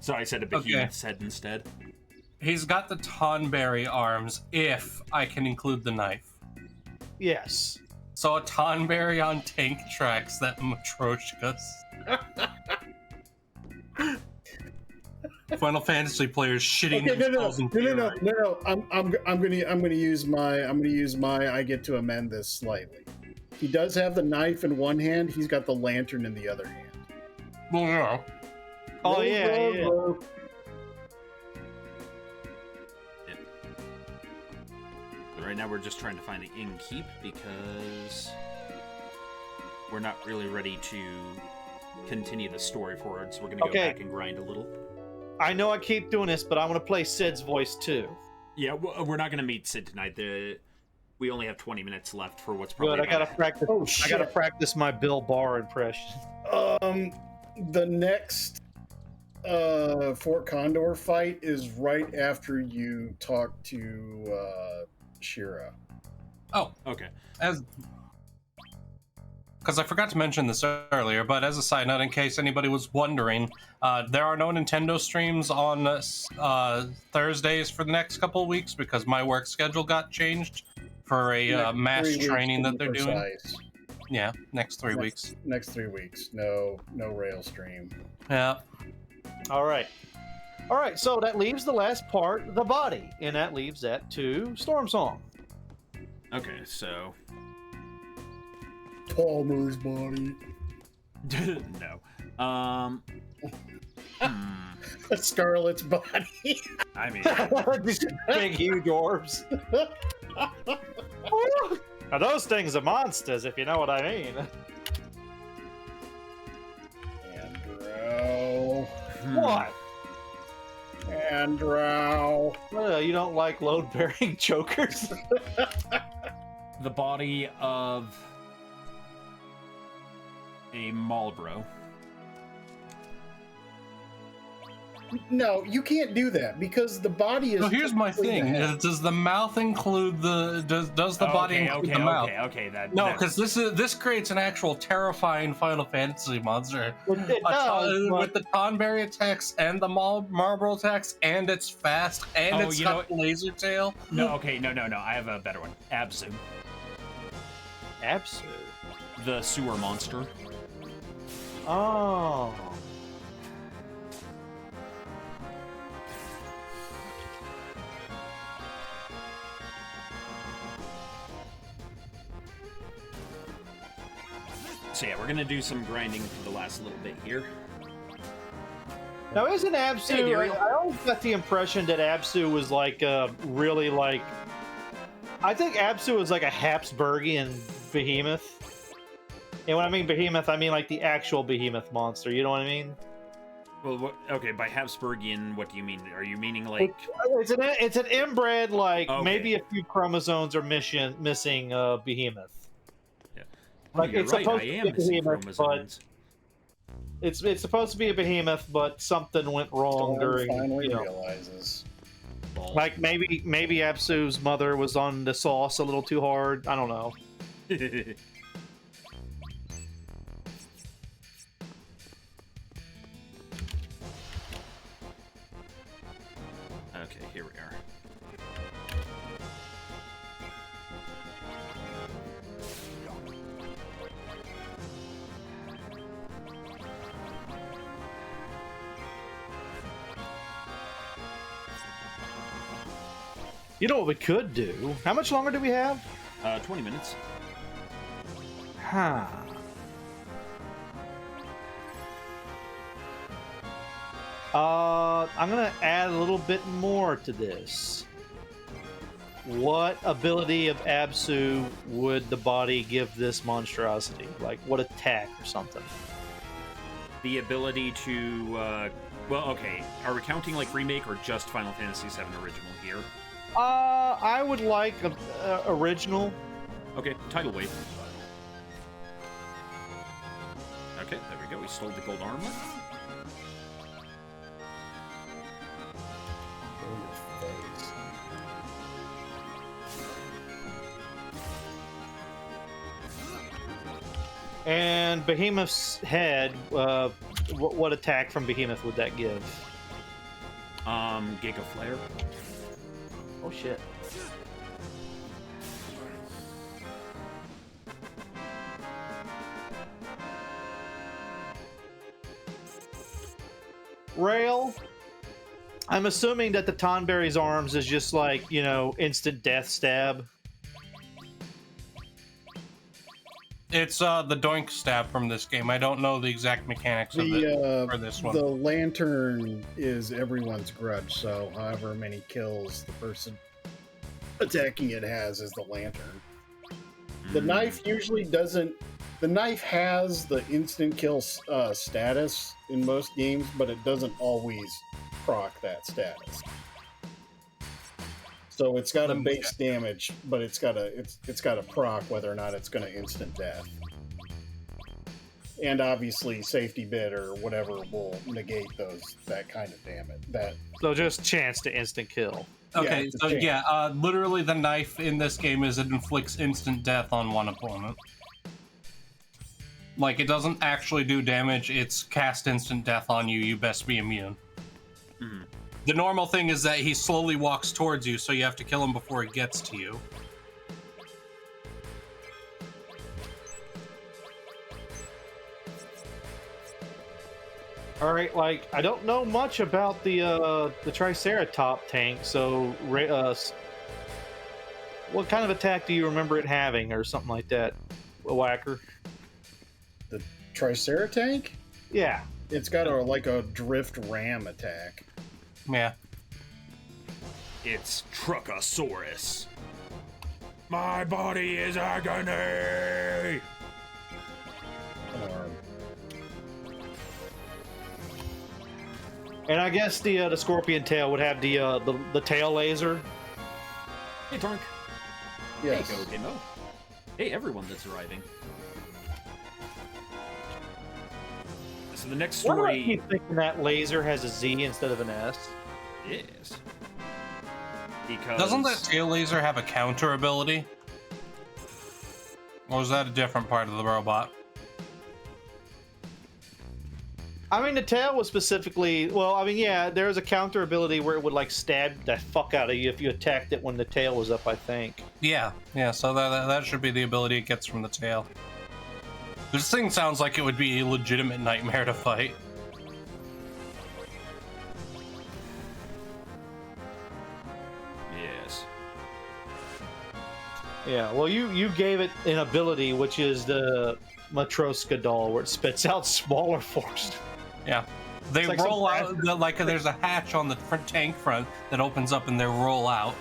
So I said a behemoth's head instead. He's got the Tonberry arms, if I can include the knife. Yes. So a Tonberry on tank tracks that Matryoshkas. Final Fantasy players shitting Okay, themselves in fear. no. I'm gonna use my. I get to amend this slightly. He does have the knife in one hand. He's got the lantern in the other hand. Well, yeah. Oh Roll, yeah, roll, yeah. roll. But right now we're just trying to find the innkeep because we're not really ready to continue the story forward, so we're gonna go Okay. back and grind a little. I know I keep doing this, but I want to play Sid's voice too. Yeah, we're not gonna meet Sid tonight. We only have 20 minutes left for what's probably. Good. I gotta about- practice. Oh I shit! gotta practice my Bill Barr impression. The next Fort Condor fight is right after you talk to Shira. Oh, Okay. Because I forgot to mention this earlier, but as a side note, in case anybody was wondering, there are no Nintendo streams on Thursdays for the next couple of weeks because my work schedule got changed for a Next mass 3 weeks training to that be they're doing. precise. Yeah, next 3 weeks. Next 3 weeks. No rail stream. Yeah. All right. So that leaves the last part, the body, and that leaves that to Storm Song. Okay, so Palmer's body. no. Scarlet's body. I mean, These big, huge orbs. Now those things are monsters, if you know what I mean. Andrew. What? Andrew. You don't like load-bearing chokers? the body of a Marlboro. No, you can't do that because the body is. So here's my technically thing: the head. does the mouth include the does the body include the mouth? Okay. No, that- because this creates an actual terrifying Final Fantasy monster. It does, but With the Tonberry attacks and the Marlboro attacks, and it's fast, and Oh, it's you got laser tail. no. Okay, no. I have a better one. Abzu, Absu. the sewer monster. Oh. So yeah, we're gonna do some grinding for the last little bit here. Now, isn't Absu? Hey, Daryl. I always got the impression that Absu was like really like. I think Absu was like a Habsburgian behemoth. And when I mean behemoth, I mean like the actual behemoth monster. You know what I mean? Well, okay. By Habsburgian, what do you mean? Are you meaning like? It's an inbred, like Okay. maybe a few chromosomes are missing behemoth. Yeah. Like, You're it's right. supposed I to am be missing behemoth, chromosomes. It's supposed to be a behemoth, but something went wrong Storm during. finally You know, realizes. Balls. like maybe Absu's mother was on the sauce a little too hard. I don't know. Okay, here we are. You know what we could do? How much longer do we have? 20 minutes. Huh. I'm gonna add a little bit more to this. What ability of Absu would the body give this monstrosity? Like, what attack or something? The ability to, well, okay. Are we counting like remake or just Final Fantasy VII original here? I would like a original. Okay, tidal wave. Okay, there we go. We stole the gold armor. Oh, your face. And Behemoth's head, what attack from Behemoth would that give? Giga Flare. Oh shit. Rail. I'm assuming that the Tonberry's arms is just like, you know, instant death stab. It's the Doink stab from this game. I don't know the exact mechanics of it for this one. The lantern is everyone's grudge, so however many kills the person attacking it has is the lantern. The knife usually doesn't The knife has the instant kill status in most games, but it doesn't always proc that status. So it's got a base damage, but it's got a proc whether or not it's going to instant death. And obviously, safety bit or whatever will negate that kind of damage. So just chance to instant kill. Okay, it's a so chance. yeah, literally the knife in this game is it inflicts instant death on one opponent. Like, it doesn't actually do damage, it's cast instant death on you, you best be immune. Mhm. The normal thing is that he slowly walks towards you, so you have to kill him before he gets to you. All right, like I don't know much about the Triceratop tank, so what kind of attack do you remember it having, or something like that, Whacker? The Triceratank? Yeah. It's got a drift ram attack. Yeah. It's Truckosaurus. My body is agony. Or, And I guess the Scorpion tail would have the tail laser. Hey, Tark. yes. Hey, Go Demo. Hey, everyone that's arriving. So the next Why do I story keep thinking that laser has a Z instead of an S? is because Doesn't that tail laser have a counter ability? Or is that a different part of the robot? I mean, the tail was specifically... Well, I mean, yeah, there was a counter ability where it would, like, stab the fuck out of you if you attacked it when the tail was up, I think. Yeah, so that should be the ability it gets from the tail. This thing sounds like it would be a legitimate nightmare to fight. yes. Yeah, well, you gave it an ability, which is the Matroska doll, where it spits out smaller force. Yeah. They It's like roll some out, like there's a hatch on the front tank front that opens up and they roll out.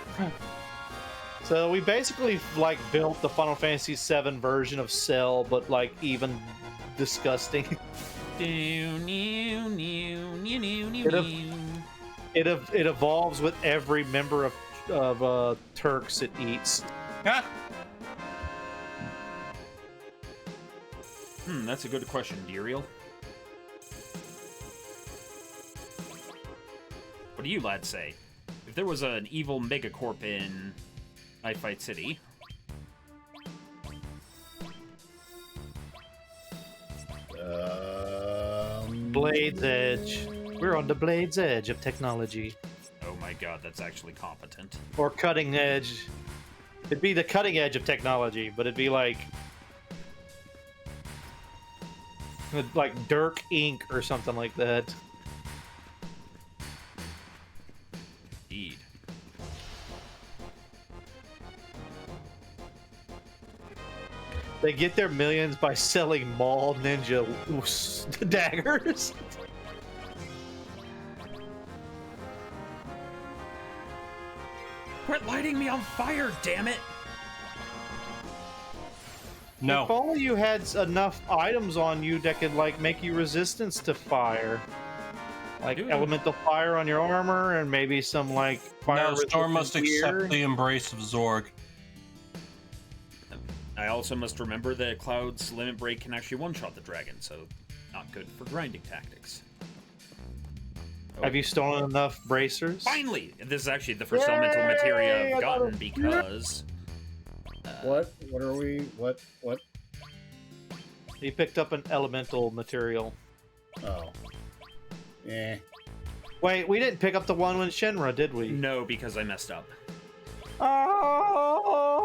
So we basically, like, built the Final Fantasy VII version of Cell, but, like, even disgusting. It evolves with every member of Turks it eats. Yeah. That's a good question, Diriel. What do you lads say? If there was an evil megacorp in Night Fight City, Blade's Edge. We're on the Blade's Edge of technology. oh my god, that's actually competent. Or cutting edge. It'd be the cutting edge of technology, but it'd be like Dirk Inc. or something like that. Indeed. They get their millions by selling mall ninja daggers. Quit lighting me on fire, damn it! No. If only you had enough items on you that could, like, make you resistance to fire. Like Dude. elemental fire on your armor, and maybe some, like, fire No, Storm must resistant gear. accept the embrace of Zorg. I also must remember that Cloud's Limit Break can actually one-shot the dragon, so not good for grinding tactics. Have you stolen enough bracers? Finally! This is actually the first elemental materia Yay! I've gotten because... What? What are we? What? He picked up an elemental material. Oh. Eh. Wait, we didn't pick up the one with Shenra, did we? No, because I messed up. Oh!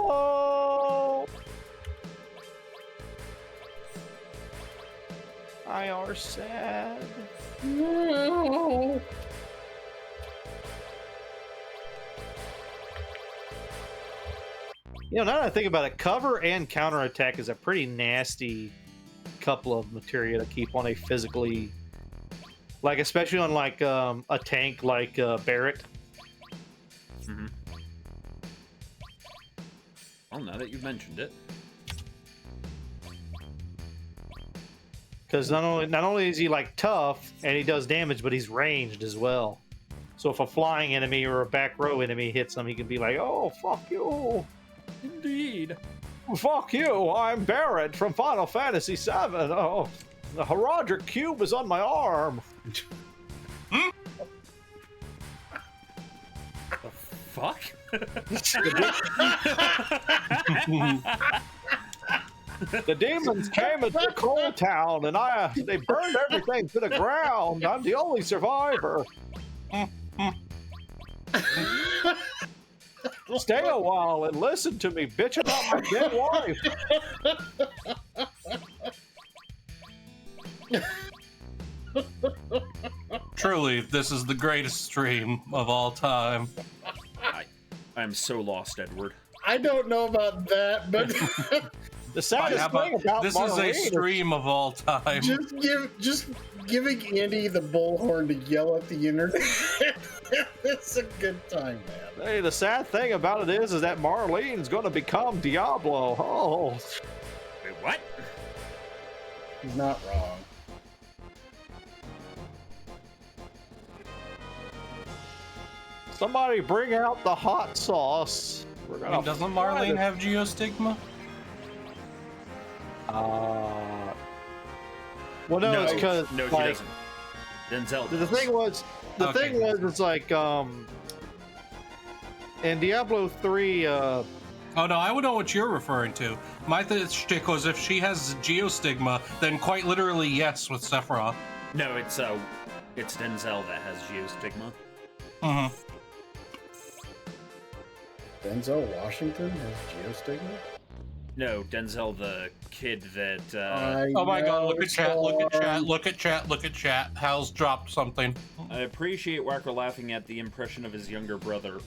I are sad. No. You know, now that I think about it, cover and counterattack is a pretty nasty couple of materia to keep on a physically, like, especially on, like, a tank like Barrett. Mm-hmm. Well, now that you've mentioned it. Because not only is he like tough and he does damage, but he's ranged as well. So if a flying enemy or a back row enemy hits him, he can be like, "Oh, fuck you, Indeed. fuck you! I'm Barrett from Final Fantasy VII. Oh, the Herodric cube is on my arm." The fuck? The demons came into Coal Town and they burned everything to the ground. I'm the only survivor. Stay a while and listen to me bitch about my dead wife. Truly, this is the greatest stream of all time. I'm so lost, Edward. I don't know about that, but The saddest thing about This is a Marlene stream of all time. just giving Andy the bullhorn to yell at the internet. It's a good time, man. Hey, the sad thing about it is that Marlene's going to become Diablo. Oh, Wait, what? He's not wrong. somebody bring out the hot sauce. We're I gonna mean, doesn't fry Marlene this- have geostigma? Well, no, it's because no, she doesn't. Denzel the does. thing was, it's like in Diablo 3. Oh no, I would know what you're referring to. My shtick was if she has geostigma, then quite literally yes with Sephiroth. No, it's Denzel that has geostigma. Mm-hmm. Denzel Washington has geostigma? No, Denzel, the kid that. Oh my god, know look at chat, look at chat, some. look at chat, look at chat. Hal's dropped something. I appreciate Wacker laughing at the impression of his younger brother.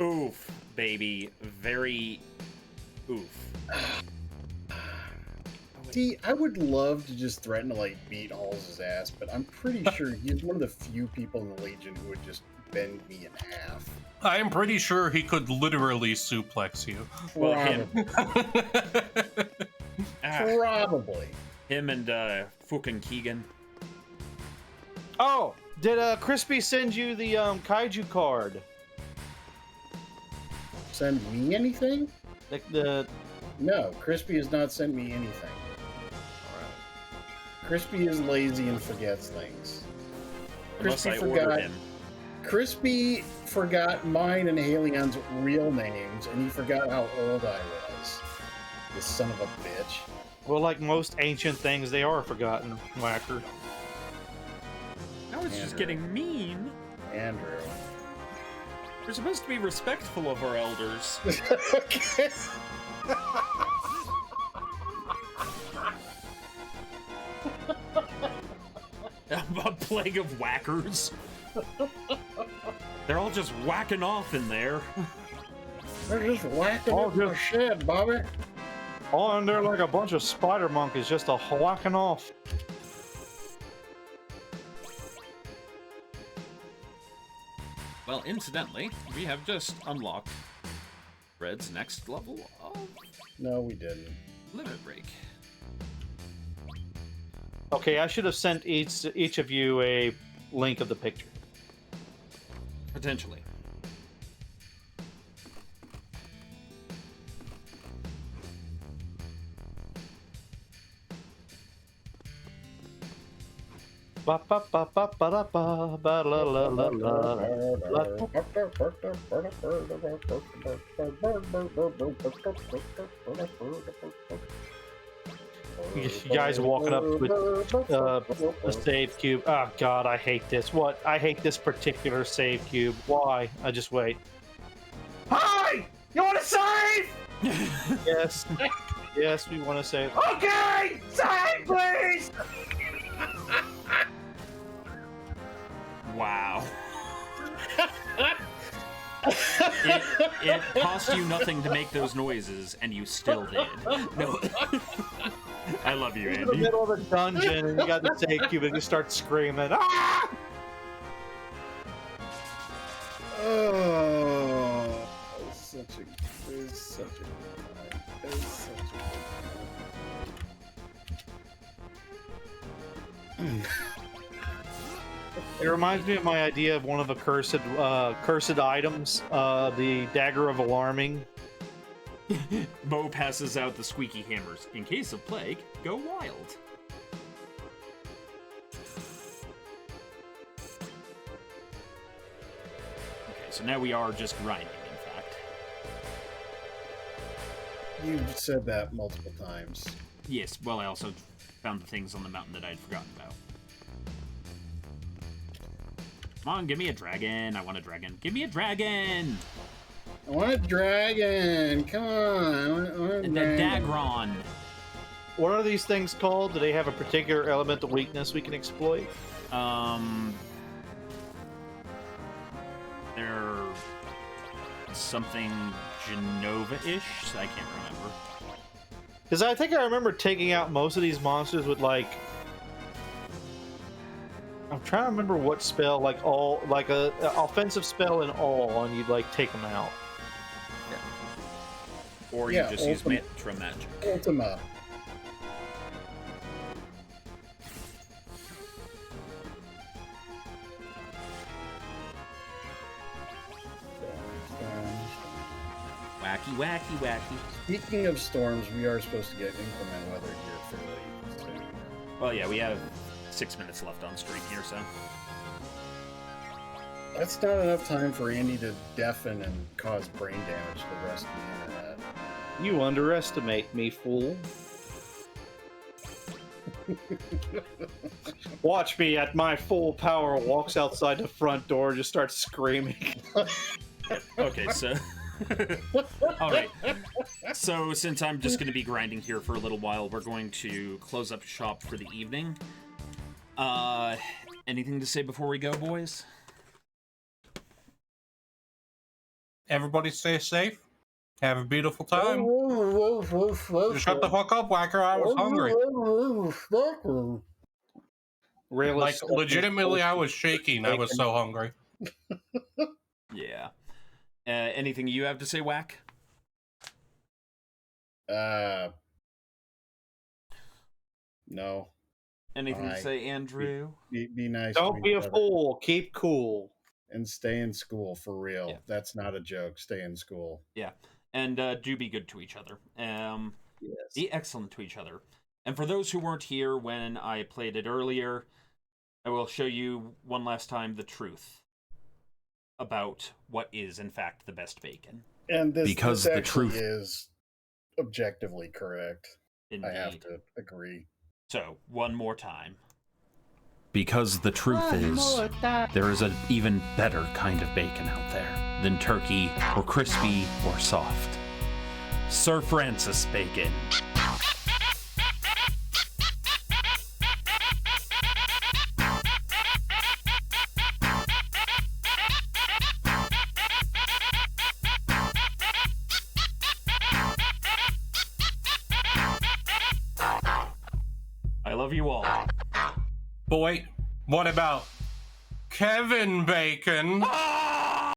Oof, baby. Very. Oof. See, I would love to just threaten to like beat Halls' ass, but I'm pretty sure he's one of the few people in the Legion who would just bend me in half. I am pretty sure he could literally suplex you. Well, him. Probably. Him and fucking Keegan. Oh, did Crispy send you the kaiju card? Send me anything? The No, Crispy has not sent me anything. Crispy is lazy and forgets things. Unless Crispy I ordered forgot. him. Crispy forgot mine and Halion's real names, and he forgot how old I was. This son of a bitch. well, like most ancient things, they are forgotten. Whacker. Now it's just Andrew. getting mean. Andrew. We're supposed to be respectful of our elders. Okay. A plague of whackers. They're all just whacking off in there. They're just whacking Oh, up my just- shit, Bobby. Oh, and they're like a bunch of spider monkeys just a whacking off. Well, incidentally, we have just unlocked Red's next level of No, we didn't. Limit Break. Okay, I should have sent each of you a link of the picture. Potentially. Ba ba ba ba ba da ba ba la la la la. You guys walking up with a save cube. Oh god, I hate this. What? I hate this particular save cube. Why? I just wait. Hi! You want to save? Yes. Yes, we want to save. Okay! Save, please! Wow. It cost you nothing to make those noises, and you still did. No. I love you, You're in the Andy. middle of a dungeon and you got the save cube and you start screaming. Ah! Oh, it's such a good time. It's such a good time. It reminds me of my idea of one of the cursed items, the Dagger of Alarming. Mo passes out the squeaky hammers. In case of plague, go wild. Okay, so now we are just grinding, in fact. You've said that multiple times. Yes, well, I also found the things on the mountain that I'd forgotten about. Come on, give me a dragon. I want a dragon. Give me a dragon! I want a dragon. Come on. I want a And a dragon. Dagron. What are these things called? Do they have a particular elemental weakness we can exploit? They're something Genova-ish. I can't remember. Because I think I remember taking out most of these monsters with like. I'm trying to remember what spell, like a offensive spell in all, and you'd like take them out. Or you Yeah, just use ultimate. Mantra Magic. Ultima. Wacky, wacky, wacky. Speaking of storms, we are supposed to get inclement weather here fairly soon. Well, yeah, we have 6 minutes left on stream here, so. That's not enough time for Andy to deafen and cause brain damage to the rest of the internet. You underestimate me, fool. Watch me at my full power. Walks outside the front door, just starts screaming. Okay, so. Alright. So, since I'm just going to be grinding here for a little while, we're going to close up shop for the evening. Anything to say before we go, boys? Everybody stay safe. Have a beautiful time. Shut the fuck up, Whacker. I was hungry. Really, Like, legitimately, I was shaking. I was so hungry. Yeah. Anything you have to say, Whack? No. Anything to Alright. say, Andrew? Be nice. Don't to be each a other. fool. Keep cool. And stay in school, for real. Yeah. That's not a joke. Stay in school. Yeah. And do be good to each other. Yes. Be excellent to each other. And for those who weren't here when I played it earlier, I will show you one last time the truth about what is, in fact, the best bacon. And this, Because this the actually truth- is objectively correct. Indeed. I have to agree. So, one more time. Because the truth is, there is an even better kind of bacon out there than turkey, or crispy, or soft. Sir Francis Bacon. I love you all. But wait, what about Kevin Bacon?